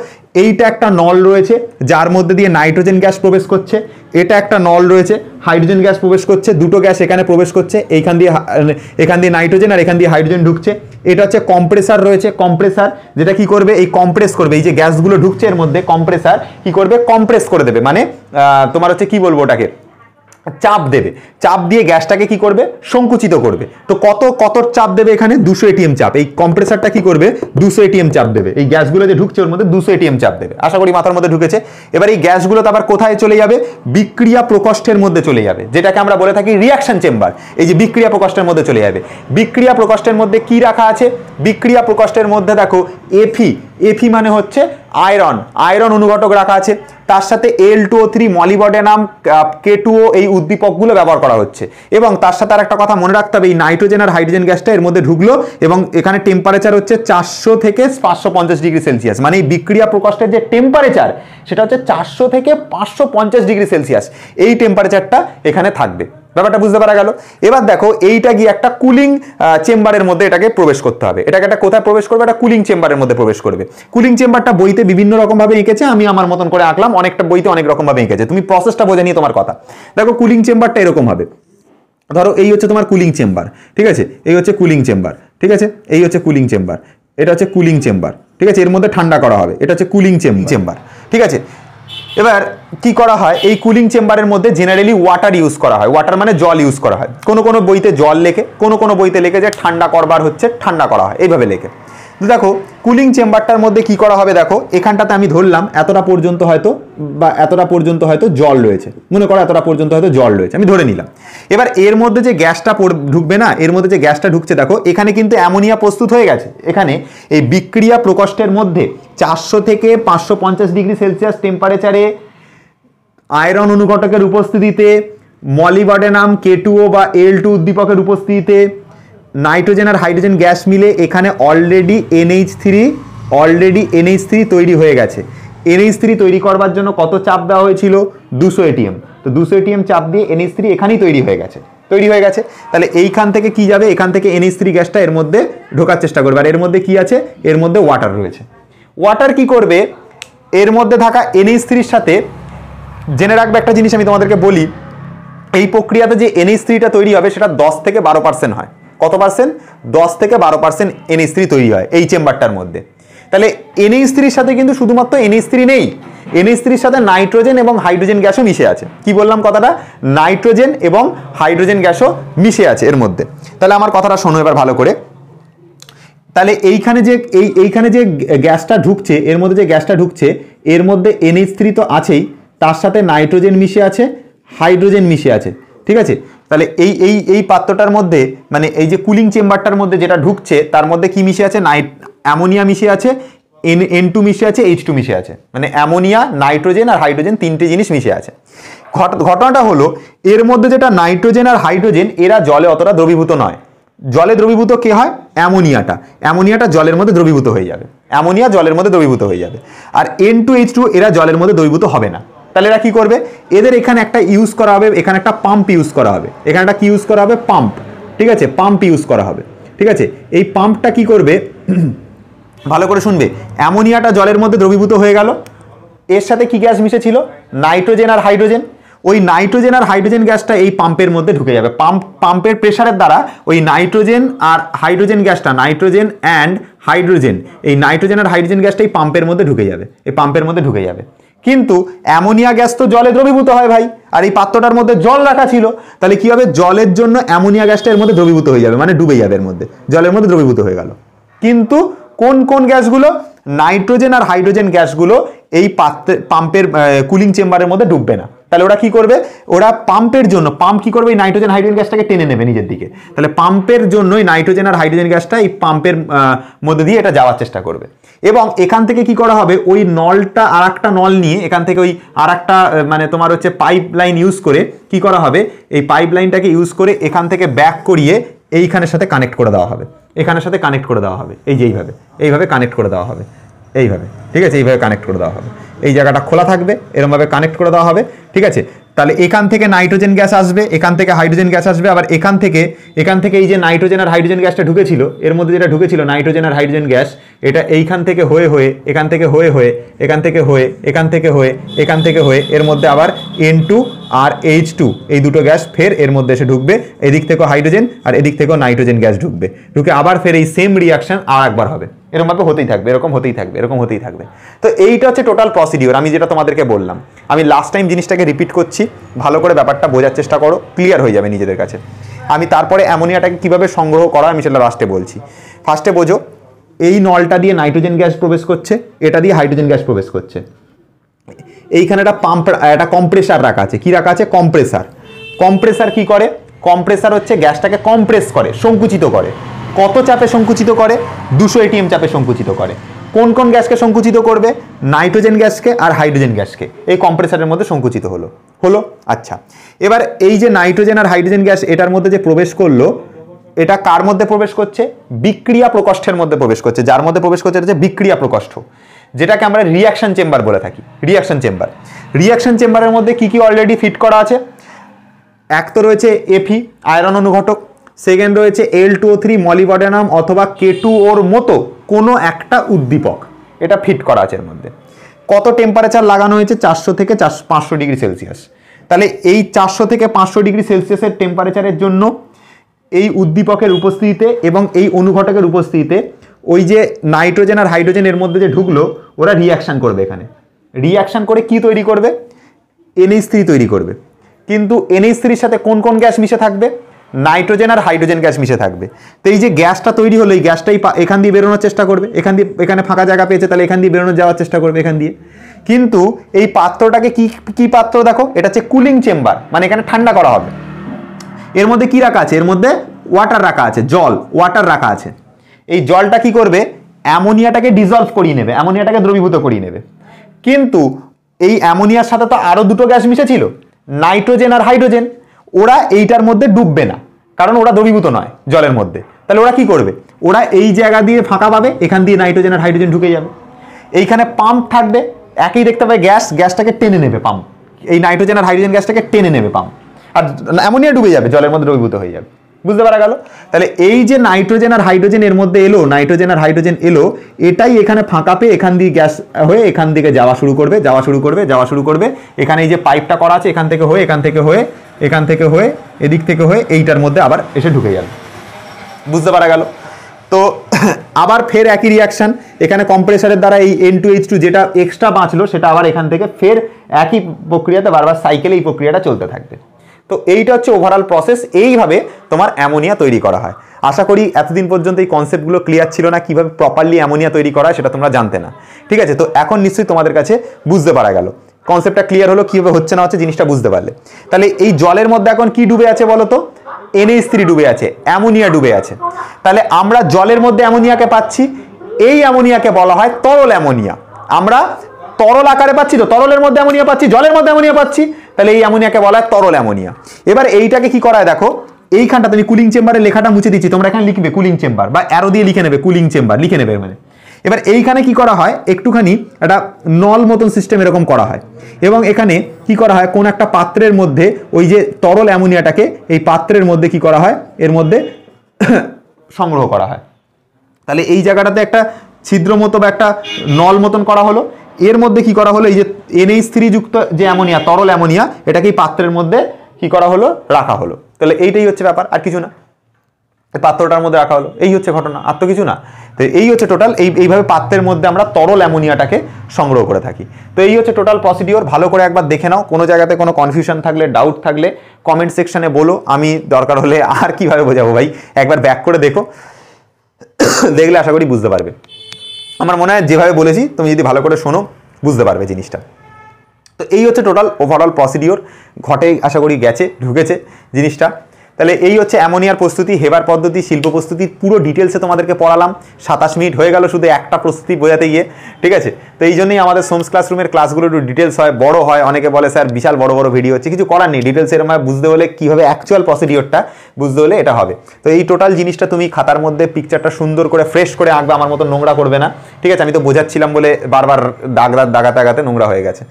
এইটা একটা নল রয়েছে যার মধ্যে দিয়ে নাইট্রোজেন গ্যাস প্রবেশ করছে, এটা একটা নল রয়েছে, হাইড্রোজেন গ্যাস প্রবেশ করছে, দুটো গ্যাস এখানে প্রবেশ করছে, এখান দিয়ে নাইট্রোজেন আর এখান দিয়ে হাইড্রোজেন ঢুকছে। এটা হচ্ছে কম্প্রেসার রয়েছে, কম্প্রেসার যেটা কি করবে, এই কম্প্রেস করবে, এই যে গ্যাসগুলো ঢুকছে এর মধ্যে, কম্প্রেসার কি করবে, কম্প্রেস করে দেবে, মানে তোমার হচ্ছে কি বলবো ওটাকে, চাপ দেবে, চাপ দিয়ে গ্যাসটাকে কি করবে, সংকুচিত করবে। তো কত চাপ দেবে এখানে, 200 ATM চাপ। এই কম্প্রেসারটা কি করবে, 200 ATM চাপ দেবে, এই গ্যাসগুলো যে ঢুকছে ওর মধ্যে 200 ATM চাপ দেবে। আশা করি মাথার মধ্যে ঢুকেছে। এবার এই গ্যাসগুলো তো আবার কোথায় চলে যাবে, বিক্রিয়া প্রকোষ্ঠের মধ্যে চলে যাবে, যেটাকে আমরা বলে থাকি রিয়াকশন চেম্বার। এই যে বিক্রিয়া প্রকোষ্ঠের মধ্যে চলে যাবে। বিক্রিয়া প্রকোষ্ঠের মধ্যে কি রাখা আছে, বিক্রিয়া প্রকোষ্ঠের মধ্যে দেখো এফি মানে হচ্ছে আয়রন অনুঘটক রাখা আছে, তার সাথে Al2O3, মলিবডেনাম, K2O, এই উদ্দীপকগুলো ব্যবহার করা হচ্ছে। এবং তার সাথে আর একটা কথা মনে রাখতে হবে, এই নাইট্রোজেন আর হাইড্রোজেন গ্যাসটা এর মধ্যে ঢুকলো এবং এখানে টেম্পারেচার হচ্ছে 400 থেকে 550 ডিগ্রি সেলসিয়াস, মানে এই বিক্রিয়া প্রকোষ্ঠের যে টেম্পারেচার সেটা হচ্ছে 400 থেকে 550 ডিগ্রি সেলসিয়াস, এই টেম্পারেচারটা এখানে থাকবে। ব্যাপারটা বুঝতে পারা গেল। এবার দেখো এইটা গিয়ে একটা কুলিং চেম্বারের মধ্যে এটাকে প্রবেশ করতে হবে। এটাকে একটা কোথায় প্রবেশ করবে, একটা কুলিং চেম্বারের মধ্যে প্রবেশ করবে। কুলিং চেম্বারটা বইতে বিভিন্ন রকম ভাবে এঁকেছে, আমি আমার মতন করে আঁকলাম, অনেকটা বইতে অনেক রকম ভাবে এঁকেছে, তুমি প্রসেসটা বোঝা নিয়ে তোমার কথা। দেখো কুলিং চেম্বারটা এরকম হবে, ধরো এই হচ্ছে তোমার কুলিং চেম্বার, ঠিক আছে, এই হচ্ছে কুলিং চেম্বার, ঠিক আছে, এই হচ্ছে কুলিং চেম্বার, এটা হচ্ছে কুলিং চেম্বার, ঠিক আছে, এর মধ্যে ঠান্ডা করা হবে, এটা হচ্ছে কুলিং চেম্বার, ঠিক আছে। এবার কি করা হয়, এই কুলিং চেম্বারের মধ্যে জেনারেলি ওয়াটার ইউজ করা হয়, ওয়াটার মানে জল ইউজ করা হয়। কোনো বইতে জল লেখে, কোনো বইতে লেখে যে ঠান্ডা করবার হচ্ছে ঠান্ডা করা হয়, এইভাবে লেখে। তো দেখো কুলিং চেম্বারটার মধ্যে কি করা হবে, দেখো এখানটাতে আমি ধরলাম এতটা পর্যন্ত হয়তো বা এতটা পর্যন্ত হয়তো জল রয়েছে, মনে করো এতটা পর্যন্ত হয়তো জল রয়েছে, আমি ধরে নিলাম। এবার এর মধ্যে যে গ্যাসটা ঢুকবে না, এর মধ্যে যে গ্যাসটা ঢুকছে দেখো এখানে কিন্তু অ্যামোনিয়া প্রস্তুত হয়ে গেছে। এখানে এই বিক্রিয়া প্রকোষ্ঠের মধ্যে 400 থেকে 550 ডিগ্রি সেলসিয়াস টেম্পারেচারে আয়রন অনুঘটকের উপস্থিতিতে, মলিবডেনাম K2O বা Al2 উদ্দীপকের উপস্থিতিতে নাইট্রোজেন আর হাইড্রোজেন গ্যাস মিলে এখানে অলরেডি NH3 তৈরি হয়ে গেছে। NH3 তৈরি করবার জন্য কত চাপ দেওয়া হয়েছিল? 200 ATM। তো 200 ATM চাপ দিয়ে NH3 এখানেই তৈরি হয়ে গেছে। তাহলে এইখান থেকে কি যাবে, এখান থেকে NH3 গ্যাসটা এর মধ্যে ঢোকার চেষ্টা করবে। আর এর মধ্যে কি আছে? এর মধ্যে ওয়াটার রয়েছে। ওয়াটার কি করবে, এর মধ্যে থাকা NH3 এর সাথে, জেনে রাখবে একটা জিনিস আমি তোমাদেরকে বলি, এই প্রক্রিয়াতে যে NH3টা তৈরি হবে সেটা 10 থেকে 12% হয়। কত পার্সেন্ট? 10 থেকে 12% NH3 তৈরি হয় এই চেম্বারটার মধ্যে। তাহলে NH3 সাথে কিন্তু শুধুমাত্র NH3 নেই, NH3 সাথে নাইট্রোজেন এবং হাইড্রোজেন গ্যাসও মিশে আছে। কি বললাম কথাটা? নাইট্রোজেন এবং হাইড্রোজেন গ্যাসও মিশে আছে এর মধ্যে। তাহলে আমার কথাটা শোনো এবার ভালো করে। তাহলে এইখানে যে গ্যাসটা ঢুকছে, এর মধ্যে যে গ্যাসটা ঢুকছে এর মধ্যে NH3 তো আছেই, তার সাথে নাইট্রোজেন মিশে আছে, হাইড্রোজেন মিশে আছে, ঠিক আছে। তাহলে এই পাত্রটার মধ্যে, মানে এই যে কুলিং চেম্বারটার মধ্যে যেটা ঢুকছে তার মধ্যে কি মিশে আছে? অ্যামোনিয়া মিশে আছে, N2 মিশে আছে, H2 মিশে আছে, মানে অ্যামোনিয়া, নাইট্রোজেন আর হাইড্রোজেন তিনটে জিনিস মিশে আছে। ঘটনাটা হলো এর মধ্যে যেটা নাইট্রোজেন আর হাইড্রোজেন এরা জলে অতটা দ্রবীভূত নয়। জলে দ্রবীভূত কে হয়? অ্যামোনিয়াটা জলের মধ্যে দ্রবীভূত হয়ে যাবে, অ্যামোনিয়া জলের মধ্যে দ্রবীভূত হয়ে যাবে। আর N2H2 এরা জলের মধ্যে দ্রবীভূত হবে না। তাহলে এরা কি করবে? এদের এখানে একটা ইউজ করা হবে, এখানে একটা পাম্প ইউজ করা হবে, এখানে একটা কি ইউজ করা হবে? পাম্প, ঠিক আছে, পাম্প ইউজ করা হবে, ঠিক আছে। এই পাম্পটা কি করবে ভালো করে শুনবে। অ্যামোনিয়াটা জলের মধ্যে দ্রবীভূত হয়ে গেল, এর সাথে কি গ্যাস মিশেছিল? নাইট্রোজেন আর হাইড্রোজেন। ওই নাইট্রোজেন আর হাইড্রোজেন গ্যাসটা এই পাম্পের মধ্যে ঢুকে যাবে। পাম্পের প্রেসারের দ্বারা ওই নাইট্রোজেন আর হাইড্রোজেন গ্যাসটা, নাইট্রোজেন অ্যান্ড হাইড্রোজেন, এই নাইট্রোজেন আর হাইড্রোজেন গ্যাসটা এই পাম্পের মধ্যে ঢুকে যাবে, এই পাম্পের মধ্যে ঢুকে যাবে। কিন্তু অ্যামোনিয়া গ্যাস তো জলে দ্রবীভূত হয় ভাই, আর এই পাত্রটার মধ্যে জল রাখা ছিল, তাহলে কি হবে? জলের জন্য অ্যামোনিয়া গ্যাসটা এর মধ্যে দ্রবীভূত হয়ে যাবে, মানে ডুবে যাবে, এর মধ্যে জলের মধ্যে দ্রবীভূত হয়ে গেল। কিন্তু কোন গ্যাসগুলো? নাইট্রোজেন আর হাইড্রোজেন গ্যাসগুলো এই পাম্পের কুলিং চেম্বারের মধ্যে ডুববে না। তাহলে ওরা কি করবে? ওরা পাম্পের জন্য, পাম্প কি করবে? এই নাইট্রোজেন হাইড্রোজেন গ্যাসটাকে টেনে নেবে নিজের দিকে। তাহলে পাম্পের জন্য এই নাইট্রোজেন আর হাইড্রোজেন গ্যাসটা এই পাম্পের মধ্যে দিয়ে এটা যাওয়ার চেষ্টা করবে। এবং এখান থেকে কি করা হবে? ওই নলটা, আর একটা নল নিয়ে এখান থেকে ওই আর একটা, মানে তোমার হচ্ছে পাইপ লাইন ইউজ করে কি করা হবে? এই পাইপ লাইনটাকে ইউজ করে এখান থেকে ব্যাক করিয়ে এইখানের সাথে কানেক্ট করে দেওয়া হবে, এখানের সাথে কানেক্ট করে দেওয়া হবে, এই যে এইভাবে কানেক্ট করে দেওয়া হবে, এইভাবে, ঠিক আছে, এইভাবে কানেক্ট করে দেওয়া হবে। এই জায়গাটা খোলা থাকবে, এরকমভাবে কানেক্ট করে দেওয়া হবে, ঠিক আছে। তাহলে এখান থেকে নাইট্রোজেন গ্যাস আসবে, এখান থেকে হাইড্রোজেন গ্যাস আসবে, আবার এখান থেকে এই যে নাইট্রোজেন আর হাইড্রোজেন গ্যাসটা ঢুকেছিল, এর মধ্যে যেটা ঢুকেছিল নাইট্রোজেন আর হাইড্রোজেন গ্যাস, এটা এইখান থেকে এখান থেকে হয়ে এর মধ্যে আবার N2 আর H2 এই দুটো গ্যাস ফের এর মধ্যে এসে ঢুকবে। এদিক থেকেও হাইড্রোজেন আর এদিক থেকেও নাইট্রোজেন গ্যাস ঢুকে আবার ফের এই সেম রিয়াকশন আর একবার হবে। এরকমভাবে হতেই থাকবে, এরকম হতেই থাকবে। তো এইটা হচ্ছে টোটাল প্রসিডিওর, আমি যেটা তোমাদেরকে বললাম। আমি লাস্ট টাইম জিনিসটাকে রিপিট করছি, ভালো করে ব্যাপারটা বোঝার চেষ্টা করো, ক্লিয়ার হয়ে যাবে নিজেদের কাছে। আমি তারপরে অ্যামোনিয়াটাকে কীভাবে সংগ্রহ করা আমি সেটা লাস্টে বলছি। ফার্স্টে বোঝো, এই নলটা দিয়ে নাইট্রোজেন গ্যাস প্রবেশ করছে, এটা দিয়ে হাইড্রোজেন গ্যাস প্রবেশ করছে। এইখানে একটা কম্প্রেসার রাখা আছে। কি রাখা আছে? কম্প্রেসার কি করে? কম্প্রেসার হচ্ছে গ্যাসটাকে কম্প্রেস করে, সংকুচিত করে। কত চাপে সংকুচিত করে? 200 ATM চাপে সংকুচিত করে। কোন গ্যাসকে সংকুচিত করবে? নাইট্রোজেন গ্যাসকে আর হাইড্রোজেন গ্যাসকে এই কম্প্রেসারের মধ্যে সংকুচিত হলো। আচ্ছা, এবার এই যে নাইট্রোজেন আর হাইড্রোজেন গ্যাস এটার মধ্যে যে প্রবেশ করলো, এটা কার মধ্যে প্রবেশ করছে? বিক্রিয়া প্রকোষ্ঠের মধ্যে প্রবেশ করছে। যার মধ্যে প্রবেশ করছে এটা হচ্ছে বিক্রিয়া প্রকোষ্ঠ, যেটাকে আমরা রিয়াকশন চেম্বার বলে থাকি। রিয়াকশন চেম্বারের মধ্যে কি অলরেডি ফিট করা আছে? এক তো রয়েছে Fe আয়রন অনুঘটক, সেকেন্ড রয়েছে Al2O3 মলিবডেনাম অথবা K2O র মতো কোনো একটা উদ্দীপক, এটা ফিট করা আছে এর মধ্যে। কত টেম্পারেচার লাগানো হয়েছে? 400 থেকে 500 ডিগ্রি সেলসিয়াস। তাহলে এই 400 থেকে 500 ডিগ্রি সেলসিয়াসের টেম্পারেচারের জন্য এই উদ্দীপকের উপস্থিতিতে এবং এই অনুঘটকের উপস্থিতিতে ওই যে নাইট্রোজেন আর হাইড্রোজেন এর মধ্যে যে ঢুকলো, ওরা রিয়াকশান করবে। এখানে রিয়াকশান করে কি তৈরি করবে? NH3 তৈরি করবে। কিন্তু NH3 এর সাথে কোন গ্যাস মিশে থাকবে? নাইট্রোজেন আর হাইড্রোজেন গ্যাস মিশে থাকবে। তো এই যে গ্যাসটা তৈরি হলো, এই গ্যাসটাই এখান দিয়ে বেরোনোর চেষ্টা করবে, এখানে ফাঁকা জায়গা পেয়েছে তাহলে এখান দিয়ে বেরোনোর যাওয়ার চেষ্টা করবে এখান দিয়ে। কিন্তু এই পাত্রটাকে কি পাত্র দেখো, এটা হচ্ছে কুলিং চেম্বার, মানে এখানে ঠান্ডা করা হবে। এর মধ্যে কি রাখা আছে, এর মধ্যে ওয়াটার রাখা আছে, ওয়াটার রাখা আছে। এই জলটা কি করবে, অ্যামোনিয়াটাকে ডিজলভ করিয়ে নেবে, অ্যামোনিয়াটাকে দ্রবীভূত করিয়ে নেবে। কিন্তু এই অ্যামোনিয়ার সাথে তো আরো দুটো গ্যাস মিশেছিল, নাইট্রোজেন আর হাইড্রোজেন। ওরা এইটার মধ্যে ডুববে না, কারণ ওরা দ্রবীভূত নয় জলের মধ্যে। তাহলে ওরা কি করবে, ওরা এই জায়গা দিয়ে ফাঁকা পাবে, এখান দিয়ে নাইট্রোজেন আর হাইড্রোজেন ঢুকে যাবে। এইখানে পাম্প থাকবে, একই দেখতে পাবে গ্যাসটাকে টেনে নেবে পাম্প, এই নাইট্রোজেন আর হাইড্রোজেন গ্যাসটাকে টেনে নেবে পাম্প, আর অ্যামোনিয়া ডুবে যাবে, জলের মধ্যে দ্রবীভূত হয়ে যাবে। বুঝতে পারা গেল? তাহলে এই যে নাইট্রোজেন আর হাইড্রোজেন এর মধ্যে এলো, নাইট্রোজেন আর হাইড্রোজেন এলো, এটাই এখানে ফাঁকা পেয়ে এখান দিয়ে গ্যাস হয়ে এখান থেকে যাওয়া শুরু করবে। এখানে এই যে পাইপটা করা আছে, এখান থেকে হয়ে এদিক থেকে হয়ে এইটার মধ্যে আবার এসে ঢুকে যাবে। বুঝতে পারা গেল? তো আবার ফের একই রিয়াকশন, এখানে কম্প্রেসারের দ্বারা এই N2H2 যেটা এক্সট্রা বাঁচলো সেটা আবার এখান থেকে ফের একই প্রক্রিয়াতে বারবার সাইকেলে এই প্রক্রিয়াটা চলতে থাকবে। তো এইটা হচ্ছে ওভারঅল প্রসেস, এইভাবে তোমার অ্যামোনিয়া তৈরি করা হয়। আশা করি এতদিন পর্যন্ত এই কনসেপ্টগুলো ক্লিয়ার ছিল না, কিভাবে প্রপারলি অ্যামোনিয়া তৈরি করা হয় সেটা তোমরা জানতে না। ঠিক আছে, তো এখন নিশ্চয়ই তোমাদের কাছে বুঝতে পারা গেল, কনসেপ্টটা ক্লিয়ার হলো, কিভাবে হচ্ছে না হচ্ছে জিনিসটা বুঝতে পারলে। তাহলে এই জলের মধ্যে এখন কি ডুবে আছে বলো তো, NH3 ডুবে আছে, অ্যামোনিয়া ডুবে আছে। তাহলে আমরা জলের মধ্যে অ্যামোনিয়াকে পাচ্ছি, এই অ্যামোনিয়াকে বলা হয় তরল অ্যামোনিয়া। আমরা তরল আকারে পাচ্ছি, তো তরলের মধ্যে অ্যামোনিয়া পাচ্ছি, জলের মধ্যে অ্যামোনিয়া পাচ্ছি, তাহলে এই অ্যামোনিয়াকে বলা হয় তরল অ্যামোনিয়া। এবার এইটাকে কি করা হয় দেখো, এইখানটা তুমি কুলিং চেম্বারের লেখাটা মুছে দিচ্ছি, তোমরা এখানে লিখবে কুলিং চেম্বার বা অ্যারো দিয়ে লিখে নেবে কুলিং চেম্বার, লিখে নেবে মানে। এবার এইখানে কি করা হয়, একটুখানি একটা নল মতন সিস্টেম এরকম করা হয়, এবং এখানে কি করা হয়, কোন একটা পাত্রের মধ্যে ওই যে তরল অ্যামোনিয়াটাকে এই পাত্রের মধ্যে কি করা হয়, এর মধ্যে সংগ্রহ করা হয়। তাহলে এই জায়গাটাতে একটা ছিদ্র মতো বা একটা নল মতন করা হলো, এর মধ্যে কি করা হলো, এই যে NH3 যুক্ত যে অ্যামোনিয়া, তরল অ্যামোনিয়া, এটাকে এই পাত্রের মধ্যে কি করা হলো, রাখা হলো। তাহলে এইটাই হচ্ছে ব্যাপার, আর কিছু না, পাত্রটার মধ্যে রাখা হলো, এই হচ্ছে ঘটনা, আর তো কিছু না। তো এই হচ্ছে টোটাল, এইভাবে পাত্রের মধ্যে আমরা তরল অ্যামোনিয়াটাকে সংগ্রহ করে থাকি। তো এই হচ্ছে টোটাল প্রসিডিওর, ভালো করে একবার দেখে নাও। কোনো জায়গাতে কোনো কনফিউশন থাকলে, ডাউট থাকলে কমেন্ট সেকশনে বলো, আমি দরকার হলে আর কিভাবে বোঝাবো ভাই, একবার ব্যাক করে দেখো, দেখলে আশা করি বুঝতে পারবে। আমার মনে হয় যেভাবে বলেছি তুমি যদি ভালো করে শোনো বুঝতে পারবে জিনিসটা। তো এই হচ্ছে টোটাল ওভারঅল প্রসিডিওর, ঘটে আশা করি ঢুকেছে জিনিসটা। তাহলে এই হচ্ছে অ্যামোনিয়ার প্রস্তুতি, হেবার পদ্ধতি, শিল্প প্রস্তুতির পুরো ডিটেলসে তোমাদেরকে পড়ালাম। 27 মিনিট হয়ে গেল শুধু একটা প্রস্তুতি বোঝাতে গিয়ে, ঠিক আছে। তো এই জন্যই আমাদের সোমস ক্লাসরুমের ক্লাসগুলো একটু ডিটেলস হয়, বড় হয়। অনেকে বলে স্যার বিশাল বড় বড় ভিডিও হচ্ছে, কিছু করার নেই, ডিটেলস এরকম বুঝতে হলে কীভাবে অ্যাকচুয়াল প্রসিডিওরটা বুঝতে হলে এটা হবে। তো এই টোটাল জিনিসটা তুমি খাতার মধ্যে পিকচারটা সুন্দর করে ফ্রেশ করে আঁকবে, আমার মতো নোংরা করবে না, ঠিক আছে। আমি তো বোঝাচ্ছিলাম বলে বারবার দাগাতে নোংরা হয়ে গেছে।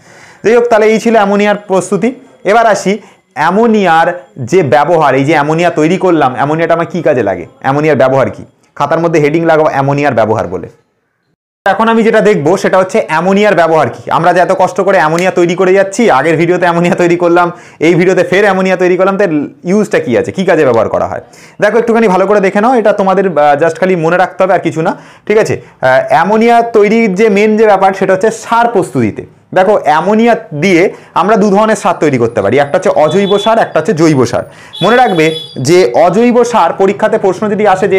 যাই হোক, তাহলে এই ছিল অ্যামোনিয়ার প্রস্তুতি। এবার আসি অ্যামোনিয়ার যে ব্যবহার, এই যে অ্যামোনিয়া তৈরি করলাম, অ্যামোনিয়াটা আমার কী কাজে লাগে, অ্যামোনিয়ার ব্যবহার কি, খাতার মধ্যে হেডিং লাগাবো অ্যামোনিয়ার ব্যবহার বলে। এখন আমি যেটা দেখবো সেটা হচ্ছে অ্যামোনিয়ার ব্যবহার কি। আমরা যে এত কষ্ট করে অ্যামোনিয়া তৈরি করে যাচ্ছি, আগের ভিডিওতে অ্যামোনিয়া তৈরি করলাম, এই ভিডিওতে ফের অ্যামোনিয়া তৈরি করলাম, তার ইউজটা কি আছে, কি কাজে ব্যবহার করা হয় দেখো, একটুখানি ভালো করে দেখে নাও। এটা তোমাদের জাস্ট খালি মনে রাখতে হবে, আর কিছু না, ঠিক আছে। অ্যামোনিয়া তৈরির যে মেন যে ব্যাপার সেটা হচ্ছে সার প্রস্তুতিতে। দেখো, অ্যামোনিয়া দিয়ে আমরা দু ধরনের সার তৈরি করতে পারি, একটা হচ্ছে অজৈব সার, একটা হচ্ছে জৈব সার। মনে রাখবে যে অজৈব সার, পরীক্ষাতে প্রশ্ন যদি আসে যে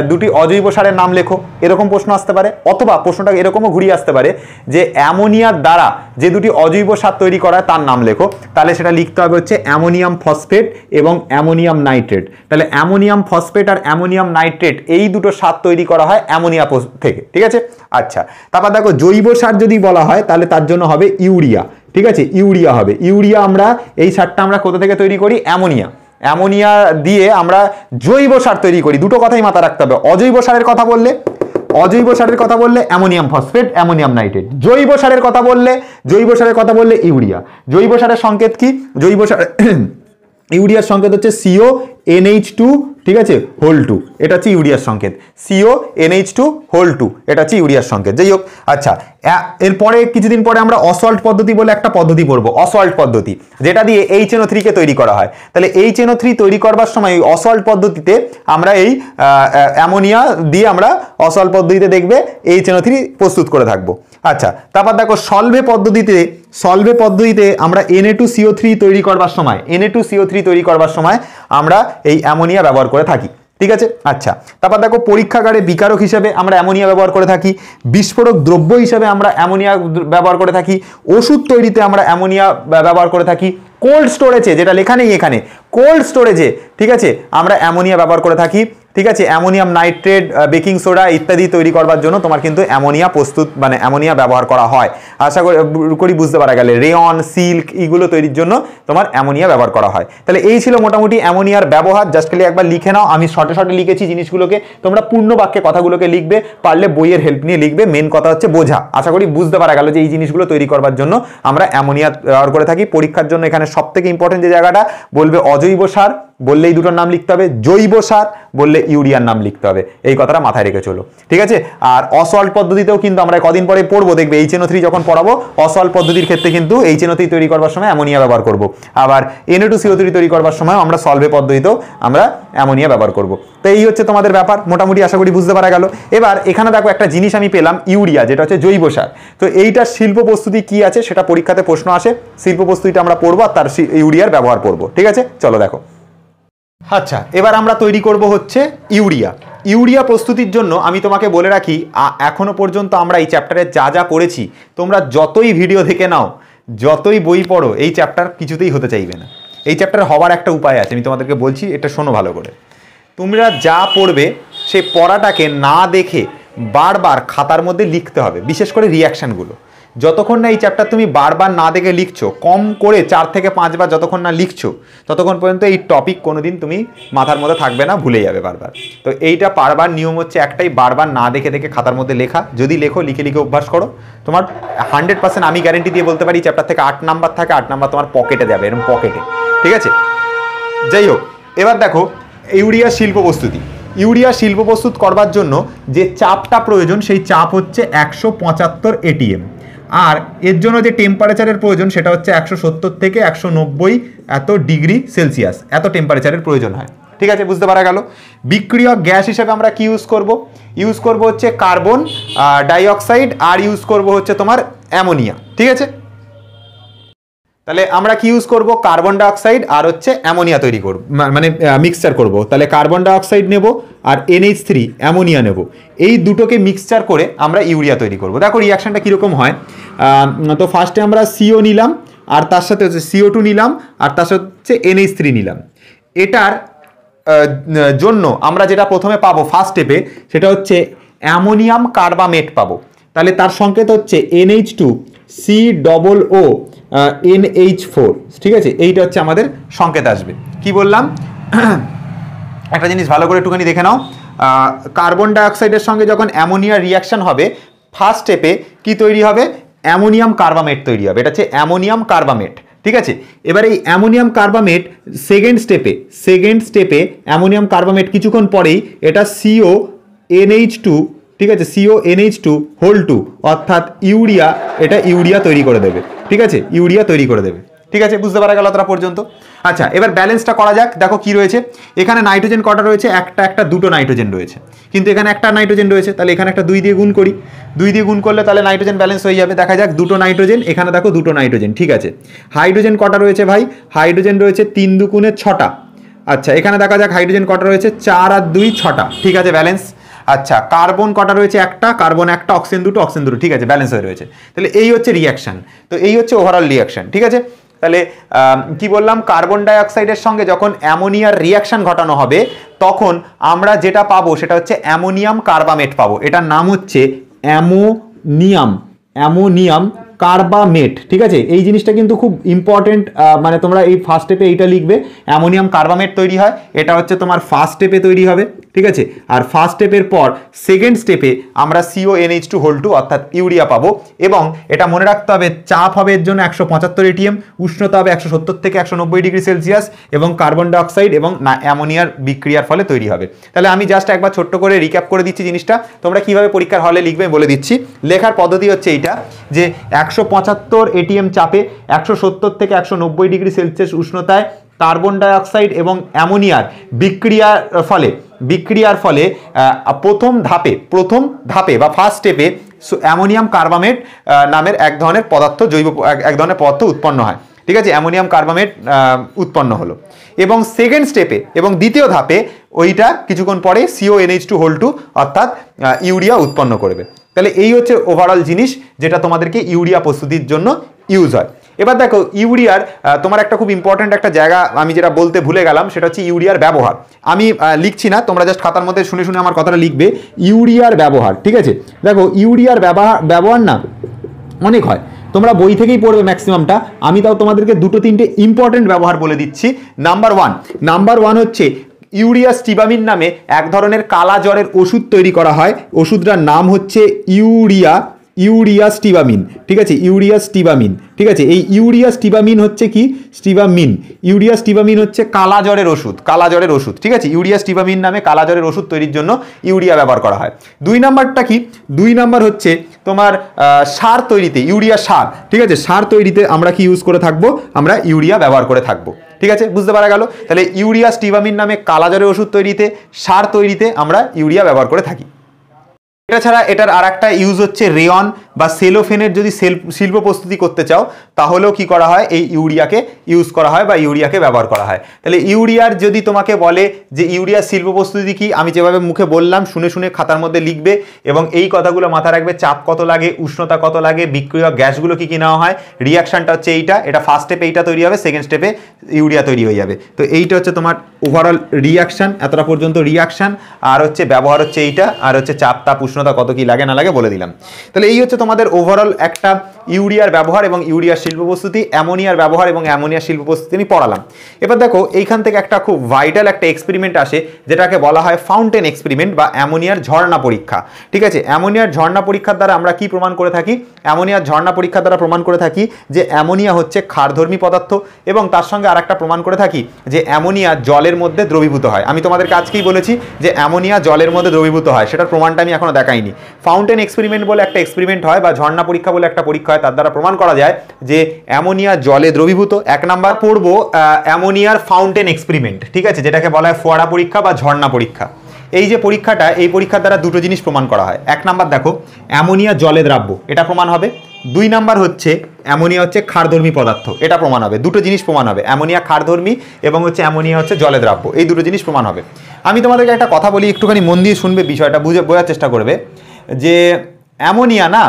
দুটি অজৈব সারের নাম লেখো, এরকম প্রশ্ন আসতে পারে, অথবা প্রশ্নটা এরকমও ঘুরিয়ে আসতে পারে যে অ্যামোনিয়ার দ্বারা যে দুটি অজৈব সার তৈরি করা হয় তার নাম লেখো। তাহলে সেটা লিখতে হবে হচ্ছে অ্যামোনিয়াম ফসফেট এবং অ্যামোনিয়াম নাইট্রেট। তাহলে অ্যামোনিয়াম ফসফেট আর অ্যামোনিয়াম নাইট্রেট এই দুটো সার তৈরি করা হয় অ্যামোনিয়া থেকে, ঠিক আছে। আচ্ছা, তারপর দেখো জৈব সার যদি বলা হয় তাহলে তার জন্য হবে ইউরিয়া, ঠিক আছে, ইউরিয়া হবে। ইউরিয়া আমরা এই সারটা আমরা কোথা থেকে তৈরি করি, অ্যামোনিয়া দিয়ে আমরা জৈব সার তৈরি করি। দুটো কথাই মাথা রাখতে হবে, অজৈব সারের কথা বললে অ্যামোনিয়াম ফসফেট, অ্যামোনিয়াম নাইট্রেট। জৈব সারের কথা বললে ইউরিয়া। জৈব সারের সংকেত কি, ইউরিয়ার সংকেত হচ্ছে CONH2, ঠিক আছে, হোল 2, এটা হচ্ছে ইউরিয়ার সংকেত, CONH2 হোল 2, এটা হচ্ছে ইউরিয়ার সংকেত। যাই হোক, আচ্ছা, এরপরে কিছুদিন পরে আমরা অসল্ট পদ্ধতি বলে একটা পদ্ধতি পড়বো, অসল্ট পদ্ধতি, যেটা দিয়ে HNO3 কে তৈরি করা হয়। তাহলে HNO3 তৈরি করবার সময় এই অসল্ট পদ্ধতিতে আমরা এই অ্যামোনিয়া দিয়ে আমরা অসল্ট পদ্ধতিতে দেখবে HNO3 প্রস্তুত করে থাকবো। আচ্ছা, তারপর দেখো সলভে পদ্ধতিতে সলভে পদ্ধতিতে আমরা Na2CO3 তৈরি করবার সময় Na2CO3 তৈরি করবার সময় আমরা এই অ্যামোনিয়া ব্যবহার করে থাকি। ঠিক আছে, আচ্ছা। তারপর দেখো পরীক্ষাগারে বিকারক হিসেবে আমরা অ্যামোনিয়া ব্যবহার করে থাকি, বিস্ফোরক দ্রব্য হিসেবে আমরা অ্যামোনিয়া ব্যবহার করে থাকি, ওষুধ তৈরিতে আমরা অ্যামোনিয়া ব্যবহার করে থাকি, কোল্ড স্টোরেজে, যেটা লেখা নেই এখানে, কোল্ড স্টোরেজে, ঠিক আছে, আমরা অ্যামোনিয়া ব্যবহার করে থাকি। ঠিক আছে, অ্যামোনিয়াম নাইট্রেট, বেকিং সোডা ইত্যাদি তৈরি করবার জন্য তোমার কিন্তু অ্যামোনিয়া প্রস্তুত মানে অ্যামোনিয়া ব্যবহার করা হয়। আশা করি বুঝতে পারা গেলে। রেয়ন, সিল্ক এগুলো তৈরির জন্য তোমার অ্যামোনিয়া ব্যবহার করা হয়। তাহলে এই ছিল মোটামুটি অ্যামোনিয়ার ব্যবহার। জাস্ট খালি একবার লিখে নাও, আমি শর্টে শর্টে লিখেছি জিনিসগুলোকে, তোমরা পূর্ণ বাক্যে কথাগুলোকে লিখবে, পারলে বইয়ের হেল্প নিয়ে লিখবে। মেন কথা হচ্ছে বোঝা। আশা করি বুঝতে পারা গেল যে এই জিনিসগুলো তৈরি করবার জন্য আমরা অ্যামোনিয়া ব্যবহার করে থাকি। পরীক্ষার জন্য এখানে সবথেকে ইম্পর্টেন্ট যে জায়গাটা, বলবে অজৈব সার বললেই দুটোর নাম লিখতে হবে, জৈব সার বললে ইউরিয়ার নাম লিখতে হবে। এই কথাটা মাথায় রেখে চলো, ঠিক আছে। আর অসল্ট পদ্ধতিতেও কিন্তু আমরা কদিন পরে পড়বো, দেখবে HNO3 যখন পড়াবো, অসল্ট পদ্ধতির ক্ষেত্রে কিন্তু HNO3 তৈরি করবার সময় অ্যামোনিয়া ব্যবহার করব। আবার Na2CO3 তৈরি করবার সময় আমরা সলভে পদ্ধতিতেও আমরা অ্যামোনিয়া ব্যবহার করব। তো এই হচ্ছে তোমাদের ব্যাপার, মোটামুটি আশা করি বুঝতে পারা গেল। এবার এখানে দেখো একটা জিনিস আমি পেলাম, ইউরিয়া, যেটা হচ্ছে জৈব সার। তো এইটার শিল্প প্রস্তুতি কি আছে সেটা পরীক্ষাতে প্রশ্ন আসে, শিল্প প্রস্তুতিটা আমরা পড়বো আর তার ইউরিয়ার ব্যবহার করব। ঠিক আছে, চলো দেখো। আচ্ছা, এবার আমরা তৈরি করব হচ্ছে ইউরিয়া। ইউরিয়া প্রস্তুতির জন্য আমি তোমাকে বলে রাখি, এখনো পর্যন্ত আমরা এই চ্যাপ্টারে যা যা পড়েছি, তোমরা যতই ভিডিও দেখে নাও, যতই বই পড়ো, এই চ্যাপ্টার কিছুতেই হতে চাইবে না। এই চ্যাপ্টার হওয়ার একটা উপায় আছে, আমি তোমাদেরকে বলছি, এটা শোনো ভালো করে। তোমরা যা পড়বে সেই পড়াটাকে না দেখে বারবার খাতার মধ্যে লিখতে হবে, বিশেষ করে রিয়াকশানগুলো। যতক্ষণ না এই চ্যাপ্টার তুমি বারবার না দেখে লিখছো, কম করে 4 থেকে 5 বার যতক্ষণ না লিখছো, ততক্ষণ পর্যন্ত এই টপিক কোনোদিন তুমি মাথার মধ্যে থাকবে না, ভুলে যাবে বারবার। তো এইটা পারবার নিয়ম হচ্ছে একটাই, বারবার না দেখে দেখে খাতার মধ্যে লেখা। যদি লেখো, লিখে লিখে অভ্যাস করো, তোমার 100% আমি গ্যারেন্টি দিয়ে বলতে পারি চ্যাপ্টার থেকে 8 নাম্বার থাকে, 8 নাম্বার তোমার পকেটে যাবে, এরকম পকেটে। ঠিক আছে, যাই হোক, এবার দেখো ইউরিয়া শিল্প প্রস্তুতি। ইউরিয়া শিল্প প্রস্তুত করবার জন্য যে চাপটা প্রয়োজন, সেই চাপ হচ্ছে 175 ATM। আর এর জন্য যে টেম্পারেচারের প্রয়োজন সেটা হচ্ছে 170 থেকে 190 এত ডিগ্রি সেলসিয়াস, এত টেম্পারেচারের প্রয়োজন হয়। ঠিক আছে, বুঝতে পারা গেল। বিক্রিয়ক গ্যাস হিসেবে আমরা কি ইউজ করব? ইউজ করব হচ্ছে কার্বন ডাইঅক্সাইড, আর ইউজ করব হচ্ছে তোমার অ্যামোনিয়া। ঠিক আছে, তাহলে আমরা কি ইউজ করব? কার্বন ডাইঅক্সাইড আর হচ্ছে অ্যামোনিয়া তৈরি করব, মানে মিক্সচার করব। তাহলে কার্বন ডাইঅক্সাইড নেব আর NH3 অ্যামোনিয়া নেব, এই দুটোকে মিক্সচার করে আমরা ইউরিয়া তৈরি করব। দেখো রিয়াকশনটা কীরকম হয়। তো ফার্স্টে আমরা CO নিলাম, আর তার সাথে হচ্ছে CO2 নিলাম, আর তার সাথে হচ্ছে NH3 নিলাম। এটার জন্য আমরা যেটা প্রথমে পাবো ফার্স্ট স্টেপে, সেটা হচ্ছে অ্যামোনিয়াম কার্বামেট পাবো। তাহলে তার সংকেত হচ্ছে NH2COO NH4। ঠিক আছে, এইটা হচ্ছে আমাদের সংকেত আসবে। কি বললাম, একটা জিনিস ভালো করে একটুখানি দেখে নাও। কার্বন ডাইঅক্সাইডের সঙ্গে যখন অ্যামোনিয়ার রিয়াকশন হবে, ফার্স্ট স্টেপে কি তৈরি হবে? অ্যামোনিয়াম কার্বামেট তৈরি হবে। এটা হচ্ছে অ্যামোনিয়াম কার্বামেট। ঠিক আছে, এবার এই অ্যামোনিয়াম কার্বামেট সেকেন্ড স্টেপে অ্যামোনিয়াম কার্বামেট কিছুক্ষণ পরেই এটা CONH2, ঠিক আছে, CONH2 অর্থাৎ ইউরিয়া, এটা ইউরিয়া তৈরি করে দেবে। ঠিক আছে, ইউরিয়া তৈরি করে দেবে। ঠিক আছে, বুঝতে পারা গেল তারা পর্যন্ত। আচ্ছা, এবার ব্যালেন্সটা করা যাক। দেখো কি রয়েছে এখানে, নাইট্রোজেন কটা রয়েছে? একটা দুটো নাইট্রোজেন রয়েছে, কিন্তু এখানে একটা নাইট্রোজেন রয়েছে। তাহলে এখানে একটা 2 দিয়ে গুণ করি, 2 দিয়ে গুণ করলে তাহলে নাইট্রোজেন ব্যালেন্স হয়ে যাবে। দেখা যাক, দুটো নাইট্রোজেন, এখানে দেখো দুটো নাইট্রোজেন। ঠিক আছে, হাইড্রোজেন কটা রয়েছে ভাই? হাইড্রোজেন রয়েছে 3 দুগুণে 6টা। আচ্ছা, এখানে দেখা যাক হাইড্রোজেন কটা রয়েছে? 4 আর 2 6টা। ঠিক আছে, ব্যালেন্স। আচ্ছা, কার্বন কটা রয়েছে? একটা, কার্বন একটা, অক্সিজেন দুটো। ঠিক আছে, ব্যালেন্স হয়ে রয়েছে। তাহলে এই হচ্ছে রিয়াকশন। তো এই হচ্ছে ওভারঅল রিয়াকশন। ঠিক আছে, তাহলে কি বললাম, কার্বন ডাইঅক্সাইডের সঙ্গে যখন অ্যামোনিয়ার রিয়াকশন ঘটানো হবে, তখন আমরা যেটা পাবো সেটা হচ্ছে অ্যামোনিয়াম কার্বামেট পাবো। এটার নাম হচ্ছে অ্যামোনিয়াম কার্বামেট। ঠিক আছে, এই জিনিসটা কিন্তু খুব ইম্পর্টেন্ট, মানে তোমরা এই ফার্স্ট স্টেপে এইটা লিখবে, অ্যামোনিয়াম কার্বামেট তৈরি হয়, এটা হচ্ছে তোমার ফার্স্ট স্টেপে তৈরি হবে। ঠিক আছে, আর ফার্স্ট স্টেপের পর সেকেন্ড স্টেপে আমরা CONH2 অর্থাৎ ইউরিয়া পাবো। এবং এটা মনে রাখতে হবে, চাপ হবে এর জন্য 175 ATM, উষ্ণতা হবে 170 থেকে 190 ডিগ্রি সেলসিয়াস, এবং কার্বন ডাইঅক্সাইড এবং অ্যামোনিয়ার বিক্রিয়ার ফলে তৈরি হবে। তাহলে আমি জাস্ট একবার ছোট্ট করে রিক্যাপ করে দিচ্ছি জিনিসটা, তোমরা কিভাবে পরীক্ষার হলে লিখবে বলে দিচ্ছি। লেখার পদ্ধতি হচ্ছে এইটা, যে 175 ATM চাপে 170 থেকে 190 ডিগ্রি সেলসিয়াস উষ্ণতায় কার্বন ডাইঅক্সাইড এবং অ্যামোনিয়ার বিক্রিয়ার ফলে প্রথম ধাপে বা ফার্স্ট স্টেপে অ্যামোনিয়াম কার্বামেট নামের এক ধরনের পদার্থ এক ধরনের পদার্থ উৎপন্ন হয়। ঠিক আছে, অ্যামোনিয়াম কার্বামেট উৎপন্ন হলো এবং সেকেন্ড স্টেপে এবং দ্বিতীয় ধাপে ওইটা কিছুক্ষণ পরে CONH2 অর্থাৎ ইউরিয়া উৎপন্ন করবে। তাহলে এই হচ্ছে ওভারঅল জিনিস যেটা তোমাদেরকে ইউরিয়া প্রস্তুতির জন্য ইউজ হয়। এবার দেখো ইউরিয়ার তোমার একটা খুব ইম্পর্ট্যান্ট একটা জায়গা আমি যেটা বলতে ভুলে গেলাম, সেটা হচ্ছে ইউরিয়ার ব্যবহার। আমি লিখছি না, তোমরা জাস্ট খাতার মধ্যে শুনে শুনে আমার কথাটা লিখবে। ইউরিয়ার ব্যবহার, ঠিক আছে, দেখো ইউরিয়ার ব্যবহার না অনেক হয়, তোমরা বই থেকেই পড়বে ম্যাক্সিমামটা। আমি তাও তোমাদেরকে দুটো তিনটে ইম্পর্টেন্ট ব্যবহার বলে দিচ্ছি। নাম্বার ওয়ান হচ্ছে ইউরিয়া স্টিবামিন নামে এক ধরনের কালা জ্বরের ওষুধ তৈরি করা হয়। ওষুধটার নাম হচ্ছে ইউরিয়া স্টিবামিন। ঠিক আছে, ইউরিয়া স্টিবামিন। ঠিক আছে, এই ইউরিয়া স্টিবামিন হচ্ছে কি, ইউরিয়া স্টিবামিন হচ্ছে কালা জ্বরের ওষুধ। ঠিক আছে, ইউরিয়া স্টিবামিন নামে কালা জ্বরের ওষুধ তৈরির জন্য ইউরিয়া ব্যবহার করা হয়। 2 নাম্বারটা কি, 2 নাম্বার হচ্ছে তোমার সার তৈরিতে, ইউরিয়া সার। ঠিক আছে, সার তৈরিতে আমরা কি ইউজ করে থাকবো, আমরা ইউরিয়া ব্যবহার করে থাকবো। ঠিক আছে, বুঝতে পারা গেল। তাহলে ইউরিয়া স্টিবামিন নামে কালা জ্বরের ওষুধ তৈরিতে, সার তৈরিতে আমরা ইউরিয়া ব্যবহার করে থাকি। এটা ছাড়া এটার আর একটা ইউজ হচ্ছে রেয়ন বা সেলোফেনের যদি শিল্প প্রস্তুতি করতে চাও তাহলেও কি করা হয়, এই ইউরিয়াকে ইউজ করা হয় বা ইউরিয়াকে ব্যবহার করা হয়। তাহলে ইউরিয়ার যদি তোমাকে বলে যে ইউরিয়া শিল্প প্রস্তুতি কি, আমি যেভাবে মুখে বললাম শুনে শুনে খাতার মধ্যে লিখবে এবং এই কথাগুলো মাথায় রাখবে। চাপ কত লাগে, উষ্ণতা কত লাগে, বিক্রিয়ক গ্যাসগুলো কি কি নেওয়া হয়, রিয়াকশনটা হচ্ছে এটা ফার্স্ট স্টেপে এইটা তৈরি হবে, সেকেন্ড স্টেপে ইউরিয়া তৈরি হয়ে যাবে। তো এইটা হচ্ছে তোমার ওভারঅল রিয়াকশন, এতটা পর্যন্ত রিয়াকশন, আর হচ্ছে ব্যবহার হচ্ছে এইটা, আর হচ্ছে চাপ তাপ উষ্ণতা কত কি লাগে না লাগে বলে দিলাম। তাহলে এই হচ্ছে তোমাদের ওভারঅল একটা ইউরিয়ার ব্যবহার এবং ইউরিয়ার শিল্প প্রস্তুতি, অ্যামোনিয়ার ব্যবহার এবং অ্যামোনিয়ার শিল্প প্রস্তুতি আমি পড়ালাম। এবার দেখো এইখান থেকে একটা খুব ভাইটাল একটা এক্সপেরিমেন্ট আসে যেটাকে বলা হয় ফাউন্টেন এক্সপেরিমেন্ট বা অ্যামোনিয়ার ঝর্ণা পরীক্ষা। ঠিক আছে, অ্যামোনিয়ার ঝর্ণা পরীক্ষার দ্বারা আমরা কি প্রমাণ করে থাকি, অ্যামোনিয়ার ঝর্ণা পরীক্ষার দ্বারা প্রমাণ করে থাকি যে অ্যামোনিয়া হচ্ছে ক্ষারধর্মী পদার্থ এবং তার সঙ্গে আরেকটা প্রমাণ করে থাকি যে অ্যামোনিয়া জলের মধ্যে দ্রবীভূত হয়। আমি তোমাদেরকে আজকেই বলেছি যে অ্যামোনিয়া জলের মধ্যে দ্রবীভূত হয়, সেটার প্রমাণটা আমি এখনো দেখাইনি। ফাউন্টেন এক্সপেরিমেন্ট বলে একটা এক্সপেরিমেন্ট হয় বা ঝর্ণা পরীক্ষা বলে একটা পরীক্ষা হয়, তার দ্বারা প্রমাণ করা যায় যে অ্যামোনিয়া জলে দ্রবীভূত। 1 নাম্বার পড়বো অ্যামোনিয়ার ফাউন্টেন এক্সপেরিমেন্ট। ঠিক আছে, যেটাকে বলা হয় ফোয়ারা পরীক্ষা বা ঝর্ণা পরীক্ষা। এই যে পরীক্ষাটা, এই পরীক্ষার দ্বারা দুটো জিনিস প্রমাণ করা হয়। 1 নাম্বার দেখো অ্যামোনিয়া জলে দ্রাব্য, এটা প্রমাণ হবে। 2 নাম্বার হচ্ছে অ্যামোনিয়া হচ্ছে ক্ষারধর্মী পদার্থ, এটা প্রমাণ হবে। দুটো জিনিস প্রমাণ হবে, অ্যামোনিয়া ক্ষারধর্মী এবং হচ্ছে অ্যামোনিয়া হচ্ছে জলে দ্রাব্য, এই দুটো জিনিস প্রমাণ হবে। আমি তোমাদেরকে একটা কথা বলি, একটুখানি মন দিয়ে শুনবে, বিষয়টা বোঝার চেষ্টা করবে যে অ্যামোনিয়া না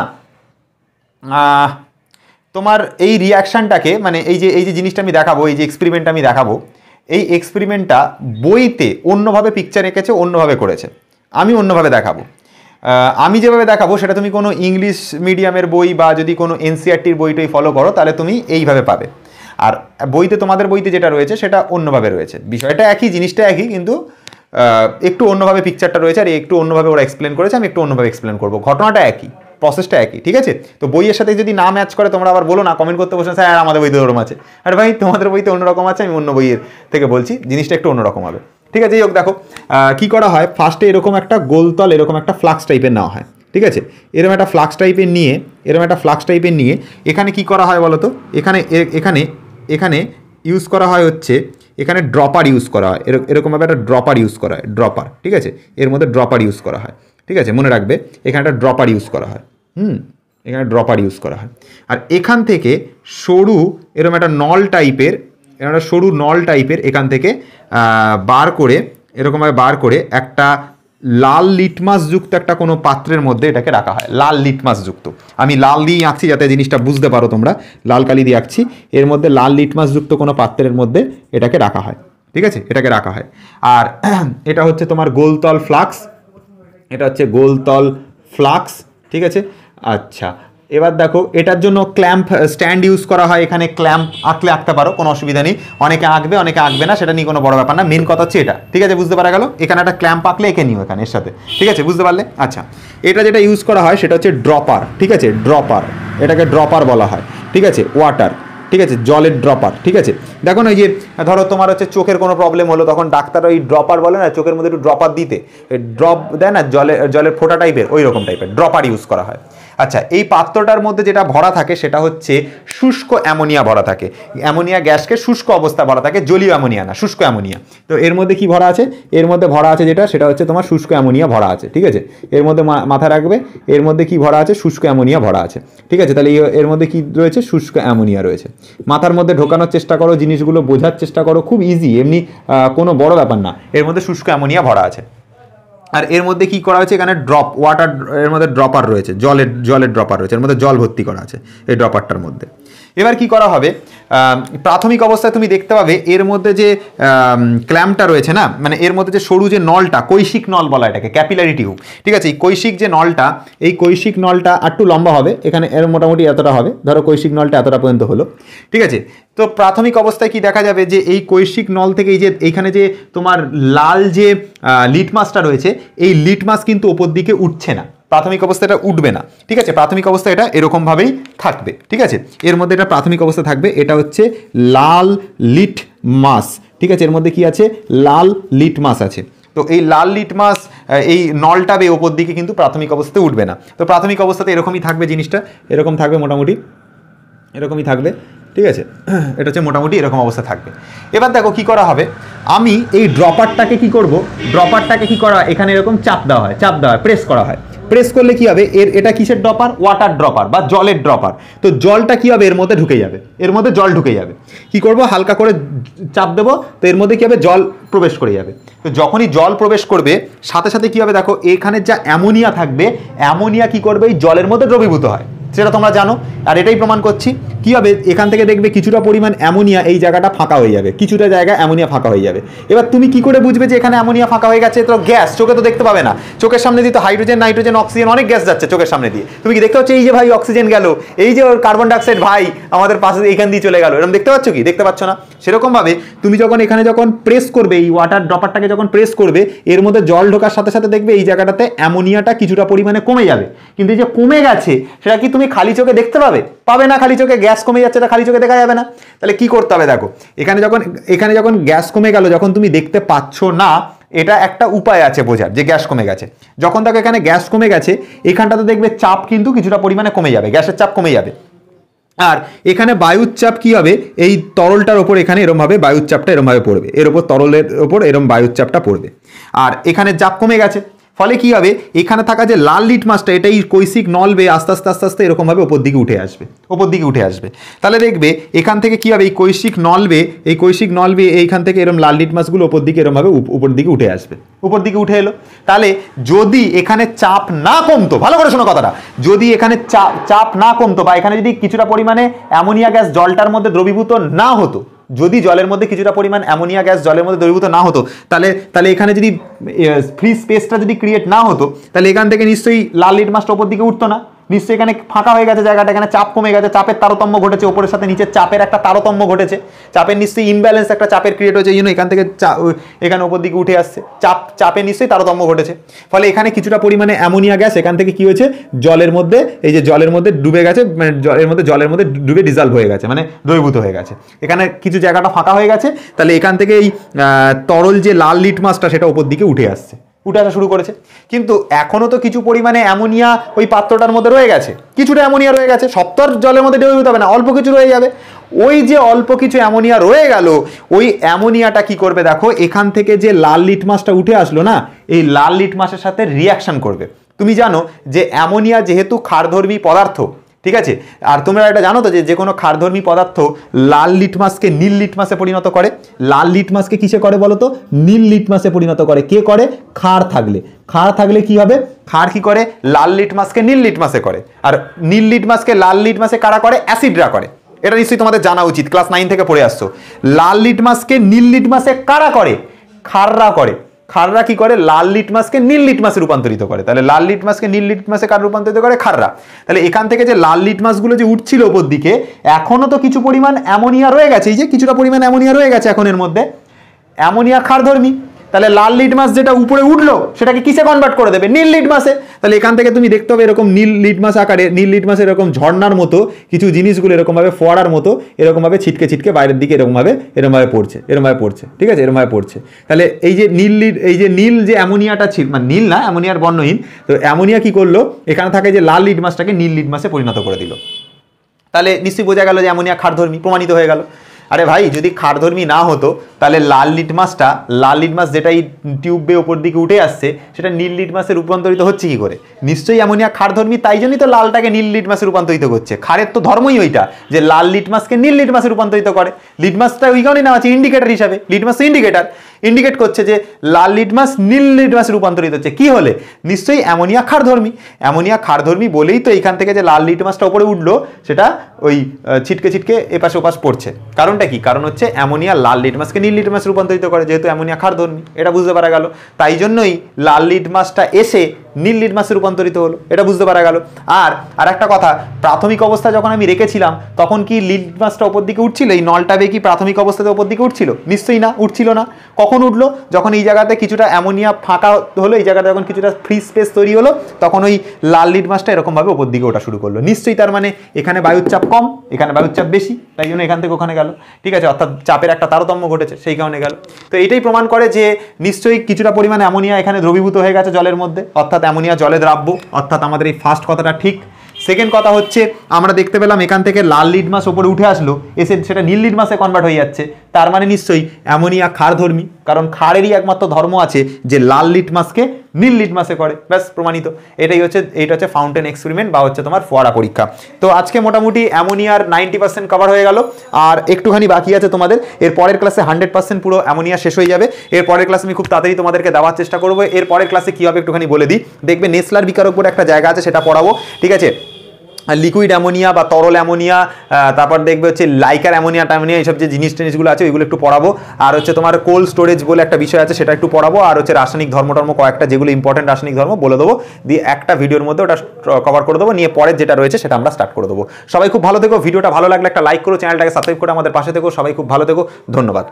তোমার এই রিয়াকশানটাকে মানে এই যে জিনিসটা আমি দেখাবো, এই যে এক্সপেরিমেন্টটা আমি দেখাবো, এই এক্সপেরিমেন্টটা বইতে অন্যভাবে পিকচার এঁকেছে, অন্যভাবে করেছে, আমি অন্যভাবে দেখাবো। আমি যেভাবে দেখাবো সেটা তুমি কোনো ইংলিশ মিডিয়ামের বই বা যদি কোনো এনসিইআরটির বইটাই ফলো করো তাহলে তুমি এইভাবে পাবে। আর বইতে তোমাদের বইতে যেটা রয়েছে সেটা অন্যভাবে রয়েছে। বিষয়টা একই, জিনিসটা একই, কিন্তু একটু অন্যভাবে পিকচারটা রয়েছে আর একটু অন্যভাবে ওরা এক্সপ্লেন করেছে, আমি একটু অন্যভাবে এক্সপ্লেন করবো। ঘটনাটা একই, প্রসেসটা একই। ঠিক আছে, তো বইয়ের সাথে যদি না ম্যাচ করে তোমরা আবার বলো না, কমেন্ট করতে বসে স্যার আমাদের বইতে ওরকম আছে। আর ভাই তোমাদের বইতে অন্যরকম আছে, আমি অন্য বইয়ের থেকে বলছি, জিনিসটা একটু অন্যরকম হবে। ঠিক আছে, হোক দেখো কি করা হয়। ফার্স্টে এরকম একটা গোলতল, এরকম একটা ফ্লাক্স টাইপের নেওয়া হয়। ঠিক আছে, এরকম একটা ফ্লাক্স টাইপের নিয়ে এখানে কি করা হয় বলো তো, এখানে ইউজ করা হয় হচ্ছে, এখানে ড্রপার ইউজ করা হয়, এরকমভাবে একটা ড্রপার ইউজ করা হয়, ড্রপার। ঠিক আছে, এর মধ্যে ড্রপার ইউজ করা হয়। ঠিক আছে, মনে রাখবে এখানে একটা ড্রপার ইউজ করা হয়। এখানে ড্রপার ইউজ করা হয়। আর এখান থেকে সরু এরকম একটা সরু নল টাইপের এখান থেকে এরকমভাবে বার করে একটা লাল লিটমাস যুক্ত একটা কোনো পাত্রের মধ্যে এটাকে রাখা হয়, লাল লিটমাস যুক্ত। আমি লাল দিয়ে আঁকছি যাতে জিনিসটা বুঝতে পারো তোমরা, লাল কালি দিয়ে আঁকছি। এর মধ্যে লাল লিটমাস যুক্ত কোনো পাত্রের মধ্যে এটাকে রাখা হয়। ঠিক আছে, এটাকে রাখা হয়। আর এটা হচ্ছে তোমার গোলতল ফ্লাক্স, এটা হচ্ছে গোলতল ফ্লাক্স। ঠিক আছে, আচ্ছা এবার দেখো এটার জন্য ক্ল্যাম্প স্ট্যান্ড ইউজ করা হয়। এখানে ক্ল্যাম্প আঁকতে পারো, কোনো অসুবিধা নেই। অনেকে আঁকবে অনেকে আঁকবে না, সেটা নিয়ে কোনো বড় ব্যাপার না। মেন কথা হচ্ছে এটা। ঠিক আছে, বুঝতে পারা গেল। এখানে একটা ক্ল্যাম্প আঁকলে এঁকে নিও এখানে এর সাথে। ঠিক আছে, বুঝতে পারলে। আচ্ছা, এটা যেটা ইউজ করা হয় সেটা হচ্ছে ড্রপার। ঠিক আছে, ড্রপার, এটাকে ড্রপার বলা হয়। ঠিক আছে, ওয়াটার। ঠিক আছে, জলের ড্রপার। ঠিক আছে, দেখো না এই যে ধরো তোমার হচ্ছে চোখের কোনো প্রবলেম হলো, তখন ডাক্তার ওই ড্রপার বলে না, চোখের মধ্যে একটু ড্রপার দিতে, ড্রপ দেয় না, জলের ফোঁটা টাইপের, ওই রকম টাইপের ড্রপার ইউজ করা হয়। আচ্ছা, এই পাত্রটার মধ্যে যেটা ভরা থাকে সেটা হচ্ছে শুষ্ক অ্যামোনিয়া ভরা থাকে। অ্যামোনিয়া গ্যাসকে শুষ্ক অবস্থা ভরা থাকে, জলীয় অ্যামোনিয়া না, শুষ্ক অ্যামোনিয়া। তো এর মধ্যে কি ভরা আছে? এর মধ্যে ভরা আছে সেটা হচ্ছে তোমার শুষ্ক অ্যামোনিয়া ভরা আছে, ঠিক আছে? এর মধ্যে মাথায় রাখবে, এর মধ্যে কি ভরা আছে? শুষ্ক অ্যামোনিয়া ভরা আছে, ঠিক আছে? তাহলে এর মধ্যে কি রয়েছে? শুষ্ক অ্যামোনিয়া রয়েছে। মাথার মধ্যে ঢোকানোর চেষ্টা করো, জিনিসগুলো বোঝার চেষ্টা করো, খুব ইজি, এমনি কোনো বড় ব্যাপার না। এর মধ্যে শুষ্ক অ্যামোনিয়া ভরা আছে। আর এর মধ্যে কি করা হয়েছে? এখানে ওয়াটার, এর মধ্যে ড্রপার রয়েছে, জলের ড্রপার রয়েছে, এর মধ্যে জল ভর্তি করা আছে এই ড্রপারটার মধ্যে। এবার কি করা হবে? প্রাথমিক অবস্থায় তুমি দেখতে পাবে এর মধ্যে যে ক্ল্যাম্পটা রয়েছে না, মানে এর মধ্যে যে সরু যে নলটা, কৈশিক নল বলা এটাকে, ক্যাপিলারি টিউব, ঠিক আছে? এই কৈশিক যে নলটা, এই কৈশিক নলটা একটু লম্বা হবে, এখানে এর মোটামুটি এতটা হবে, ধরো কৈশিক নলটা এতটা পর্যন্ত হলো, ঠিক আছে? তো প্রাথমিক অবস্থায় কি দেখা যাবে যে এই কৈশিক নল থেকে এই যে এইখানে যে তোমার লাল যে লিটমাসটা রয়েছে, এই লিটমাস কিন্তু ওপর দিকে উঠছে না, প্রাথমিক অবস্থায় এটা উঠবে না, ঠিক আছে? প্রাথমিক অবস্থায় এটা এরকমভাবেই থাকবে, ঠিক আছে? এর মধ্যে এটা প্রাথমিক অবস্থা থাকবে, এটা হচ্ছে লাল লিটমাস, ঠিক আছে? এর মধ্যে কি আছে? লাল লিটমাস আছে। তো এই লাল লিটমাস, এই নলটা ওপর দিকে কিন্তু প্রাথমিক অবস্থাতে উঠবে না। তো প্রাথমিক অবস্থাতে এরকমই থাকবে জিনিসটা, এরকম থাকবে, মোটামুটি এরকমই থাকবে, ঠিক আছে? এটা হচ্ছে মোটামুটি এরকম অবস্থা থাকবে। এবার দেখো কি করা হবে, আমি এই ড্রপারটাকে কি করব? ড্রপারটাকে কি করা হয়? এখানে এরকম চাপ দেওয়া হয়, প্রেস করা হয়। প্রেস করলে কি হবে? এটা কিসের ড্রপার? ওয়াটার ড্রপার বা জলের ড্রপার। তো জলটা কি হবে? এর মধ্যে ঢুকে যাবে, এর মধ্যে জল ঢুকে যাবে। কি করব? হালকা করে চাপ দেবো, তো এর মধ্যে কি হবে? জল প্রবেশ করে যাবে। তো যখনই জল প্রবেশ করবে, সাথে সাথে কি হবে? দেখো এখানে যা অ্যামোনিয়া থাকবে, অ্যামোনিয়া কি করবে? এই জলের মধ্যে দ্রবীভূত হয়, সেটা তোমরা জানো। আর এটাই প্রমাণ করছি। কি হবে? এখান থেকে দেখবে কিছুটা পরিমাণ অ্যামোনিয়া এই জায়গাটা ফাঁকা হয়ে যাবে, কিছুটা জায়গায় অ্যামোনিয়া ফাঁকা হয়ে যাবে। এবার তুমি কি করে বুঝবে যে এখানে অ্যামোনিয়া ফাঁকা হয়ে গেছে? তো গ্যাস চোখে তো দেখতে পাবে না, চোখের সামনে দিয়ে তো হাইড্রোজেন, নাইট্রোজেন, অক্সিজেন, অনেক গ্যাস যাচ্ছে চোখের সামনে দিয়ে। তুমি কি দেখতে পাচ্ছ? এই যে ভাই অক্সিজেন গেল, এই যে ওর কার্বন ডাইঅক্সাইড ভাই আমাদের পাশে এইখান দিয়ে চলে গেল, এরকম দেখতে পাচ্ছ কি? দেখতে পাচ্ছ না? সেরকমভাবে তুমি যখন এখানে যখন প্রেস করবে, এই ওয়াটার ড্রপারটাকে যখন প্রেস করবে, এর মধ্যে জল ঢোকার সাথে সাথে দেখবে এই জায়গাটাতে অ্যামোনিয়াটা কিছুটা পরিমাণে কমে যাবে। কিন্তু এই যে কমে গেছে, সেটা কি তুমি খালি চোখে দেখতে পাবে না? খালি চোখে গ্যাস কমে যাচ্ছে, এটা খালি চোখে দেখা যাবে না। তাহলে কি করতে হবে? দেখো এখানে যখন গ্যাস কমে গেল, যখন তুমি দেখতে পাচ্ছ না, এটা একটা উপায় আছে বোঝার যে গ্যাস কমে গেছে। যখন দেখো এখানে গ্যাস কমে গেছে, এখানটাতে দেখবে চাপ কিন্তু কিছুটা পরিমাণে কমে যাবে, গ্যাসের চাপ কমে যাবে। আর এখানে বায়ুর চাপ কি হবে? এই তরলটার ওপর এখানে এরমভাবে বায়ুর চাপটা এরমভাবে পড়বে, এর ওপর তরলের ওপর এরম বায়ুর চাপটা পড়বে। আর এখানে চাপ কমে গেছে, ফলে কি হবে? এখানে থাকা যে লাল লিটমাসটা, এটাই কৈশিক নল বেয়ে আস্তে আস্তে আস্তে আস্তে এরকমভাবে ওপর দিকে উঠে আসবে। তাহলে দেখবে এখান থেকে কি হবে? এই কৈশিক নল বেয়ে এইখান থেকে এরকম লাল লিটমাসগুলো ওপর দিকে এরমভাবে উপর দিকে উঠে আসবে, উপর দিকে উঠে এলো। তাহলে যদি এখানে চাপ না কমতো, ভালো করে শোনো কথাটা, যদি এখানে চাপ না কমতো, বা এখানে যদি কিছুটা পরিমাণে অ্যামোনিয়া গ্যাস জলটার মধ্যে দ্রবীভূত না হতো, যদি জলের মধ্যে কিছুটা পরিমাণ অ্যামোনিয়া গ্যাস জলের মধ্যে দ্রবীভূত না হতো, তাহলে এখানে যদি ফ্রি স্পেসটা যদি ক্রিয়েট না হতো, তাহলে এখান থেকে নিশ্চয়ই লাল লিটমাসটা ওপর দিকে উঠতো না। নিশ্চয়ই এখানে ফাঁকা হয়ে গেছে জায়গাটা, এখানে চাপ কমে গেছে, চাপের তারতম্য ঘটেছে, ওপরের সাথে নিচের চাপের একটা তারতম্য ঘটেছে, চাপের নিশ্চয়ই ইমব্যালেন্স একটা চাপের ক্রিয়েট হয়েছে, এই জন্য এখান থেকে এখানে ওপর দিকে উঠে আসছে, চাপে নিশ্চয়ই তারতম্য ঘটেছে। ফলে এখানে কিছুটা পরিমাণে অ্যামোনিয়া গ্যাস এখান থেকে কি হয়েছে? জলের মধ্যে, এই যে জলের মধ্যে ডুবে গেছে, মানে জলের মধ্যে ডুবে ডিজলভ হয়ে গেছে, মানে দ্রবীভূত হয়ে গেছে। এখানে কিছু জায়গাটা ফাঁকা হয়ে গেছে, তাহলে এখান থেকে এই তরল যে লাল লিটমাসটা সেটা ওপর দিকে উঠে আসা শুরু করেছে। কিন্তু এখনো তো কিছু পরিমাণে অ্যামোনিয়া ওই পাত্রটার মধ্যে রয়ে গেছে, কিছুটা অ্যামোনিয়া রয়ে গেছে, সব তো আর জলের মধ্যে দ্রবীভূত হবে না, অল্প কিছু রয়ে যাবে। ওই যে অল্প কিছু অ্যামোনিয়া রয়ে গেল, ওই অ্যামোনিয়াটা কি করবে? দেখো এখান থেকে যে লাল লিটমাসটা উঠে আসলো না, এই লাল লিটমাসের সাথে রিয়াকশন করবে। তুমি জানো যে অ্যামোনিয়া যেহেতু ক্ষারধর্মী পদার্থ, ঠিক আছে? আর তোমরা এটা জানো তো যে কোনো ক্ষারধর্মী পদার্থ লাল লিটমাসকে নীল লিটমাসে পরিণত করে। লাল লিটমাসকে কিসে করে বলো তো? নীল লিটমাসে পরিণত করে। কে করে? ক্ষার থাকলে কি হবে? ক্ষার কি করে? লাল লিটমাসকে নীল লিটমাসে করে। আর নীল লিটমাসকে লাল লিটমাসে কারা করে? অ্যাসিডরা করে। এটা নিশ্চয়ই তোমাদের জানা উচিত, ক্লাস 9 থেকে পড়ে আসছো। লাল লিটমাসকে নীল লিটমাসে কারা করে? ক্ষাররা করে। ক্ষাররা কি করে? লাল লিটমাসকে নীল লিটমাসে রূপান্তরিত করে। তাহলে লাল লিটমাসকে নীল লিটমাসে কার রূপান্তরিত করে? ক্ষাররা। তাহলে এখান থেকে যে লাল লিটমাসগুলো যে উঠছিল উপর দিকে, এখনো তো কিছু পরিমাণ অ্যামোনিয়া রয়ে গেছে, এই যে কিছুটা পরিমাণ অ্যামোনিয়া রয়ে গেছে এখন এর মধ্যে। অ্যামোনিয়া ক্ষারধর্মী, তাহলে লাল লিটমাস যেটা উপরে উঠলো সেটাকে কিসে কনভার্ট করে দেবে? নীল লিটমাসে। তাহলে এখান থেকে তুমি দেখতে হবে এরকম নীল লিটমাস আকারে, নীল লিটমাসের এরকম ঝর্ণার মতো কিছু জিনিসগুলো এরকমভাবে ফোয়ারার মতো এরকমভাবে ছিটকে ছিটকে বাইরের দিকে এরকমভাবে পড়ছে, ঠিক আছে, এরকমভাবে পড়ছে। তাহলে এই যে নীল যে অ্যামোনিয়াটা ছিল, মানে নীল না, অ্যামোনিয়ার বর্ণহীন, তো অ্যামোনিয়া কি করলো, এখানে থাকে যে লাল লিটমাসটাকে নীল লিটমাসে পরিণত করে দিল। তাহলে নিশ্চয়ই বোঝা গেল যে অ্যামোনিয়া ক্ষারধর্মী, প্রমাণিত হয়ে গেল। আরে ভাই, যদি ক্ষারধর্মী না হতো তাহলে লাল লিটমাস যেটা এই টিউবে ওপর দিকে উঠে আসছে সেটা নীল লিটমাসে রূপান্তরিত হচ্ছে কি করে? নিশ্চয়ই অ্যামোনিয়া ক্ষারধর্মী, তাই জন্যই তো লালটাকে নীল লিটমাসে রূপান্তরিত করছে। ক্ষারের তো ধর্মই ওইটা যে লাল লিটমাসকে নীল লিটমাসে রূপান্তরিত করে। লিটমাসটা ওই কারণে নেওয়া আছে ইন্ডিকেটর হিসাবে, লিটমাস ইন্ডিকেটর ইন্ডিকেট করছে যে লাল লিটমাস নীল লিটমাসে রূপান্তরিত হচ্ছে। কি হলে? নিশ্চয়ই অ্যামোনিয়া ক্ষারধর্মী। অ্যামোনিয়া ক্ষারধর্মী বলেই তো এইখান থেকে যে লাল লিটমাসটা উপরে উঠলো সেটা ওই ছিটকে ছিটকে এপাশে ওপাশ পড়ছে। কারণটা কি? কারণ হচ্ছে অ্যামোনিয়া লাল লিটমাসকে নীল লিটমাসে রূপান্তরিত করে, যেহেতু অ্যামোনিয়া ক্ষারধর্মী, এটা বুঝতে পারা গেল। তাই জন্যই লাল লিটমাসটা এসে নীল লিটমাসে রূপান্তরিত হলো, এটা বুঝতে পারা গেল। আর একটা কথা, প্রাথমিক অবস্থা যখন আমি রেখেছিলাম তখন কি লিটমাসটা ওপর দিকে উঠছিল? এই নলটা বেয়ে কি প্রাথমিক অবস্থাতে ওপর দিকে উঠছিল? নিশ্চয়ই না, উঠছিল না। কখন উঠলো? যখন এই জায়গাতে কিছুটা অ্যামোনিয়া ফাঁকা হলো, এই জায়গাতে যখন কিছুটা ফ্রি স্পেস তৈরি হলো, তখন ওই লাল লিটমাসটা এরকমভাবে ওপর দিকে ওঠা শুরু করলো। নিশ্চয়ই তার মানে এখানে বায়ুর চাপ কম, এখানে বায়ুর চাপ বেশি, তাই জন্য এখান থেকে ওখানে গেল, ঠিক আছে, অর্থাৎ চাপের একটা তারতম্য ঘটেছে, সেই কারণে গেল। তো এটাই প্রমাণ করে যে নিশ্চয়ই কিছুটা পরিমাণে অ্যামোনিয়া এখানে দ্রবীভূত হয়ে গেছে জলের মধ্যে, অর্থাৎ অ্যামোনিয়া জলে দ্রাব্য, অর্থাৎ আমাদের এই ফার্স্ট কথাটা ঠিক। সেকেন্ড কথা হচ্ছে আমরা দেখতে পেলাম এখান থেকে লাল লিটমাস ওপরে উঠে আসলো, এসে সেটা নীল লিটমাসে কনভার্ট হয়ে যাচ্ছে। তার মানে নিশ্চয়ই অ্যামোনিয়া ক্ষারধর্মী, কারণ ক্ষারেরই একমাত্র ধর্ম আছে যে লাল লিটমাসকে নীল লিটমাসে করে, ব্যাস প্রমাণিত। এইটা হচ্ছে ফাউন্টেন এক্সপেরিমেন্ট বা হচ্ছে তোমার ফোয়ারা পরীক্ষা। তো আজকে মোটামুটি অ্যামোনিয়ার 90% কভার হয়ে গেল, আর একটুখানি বাকি আছে তোমাদের। এর পরের ক্লাসে 100% পুরো অ্যামোনিয়া শেষ হয়ে যাবে। এর পরের ক্লাসে আমি খুব তাড়াতাড়ি তোমাদেরকে দেওয়ার চেষ্টা করবো। এর পরের ক্লাসে কী হবে একটুখানি বলে দিই। দেখবে নেসলার বিকারক বলে একটা জায়গা আছে, সেটা পড়াবো, ঠিক আছে। লিকুইড অ্যামোনিয়া বা তরল অ্যামোনিয়া, তারপর দেখবে হচ্ছে লাইকার অ্যামোনিয়া টামোনিয়া, এইসব যে জিনিসগুলো আছে ওইগুলো একটু পড়াবো। আর হচ্ছে তোমার কোল্ড স্টোরেজ বলে একটা বিষয় আছে, সেটা একটু পড়াবো। আর হচ্ছে রাসায়নিক ধর্ম কয়েকটা যেগুলো ইম্পর্টেন্ট রাসায়নিক ধর্ম বলে দেবো, দিয়ে একটা ভিডিওর মধ্যে ওটা কভার করে দেবো, নিয়ে পরের যেটা রয়েছে সেটা আমরা স্টার্ট করে দেবো। সবাই খুব ভালো থেকো, ভিডিওটা ভালো লাগলে একটা লাইক করো, চ্যানেলটাকে সাবস্ক্রাইব করে আমাদের পাশে থেকো। সবাই খুব ভালো থেকো, ধন্যবাদ।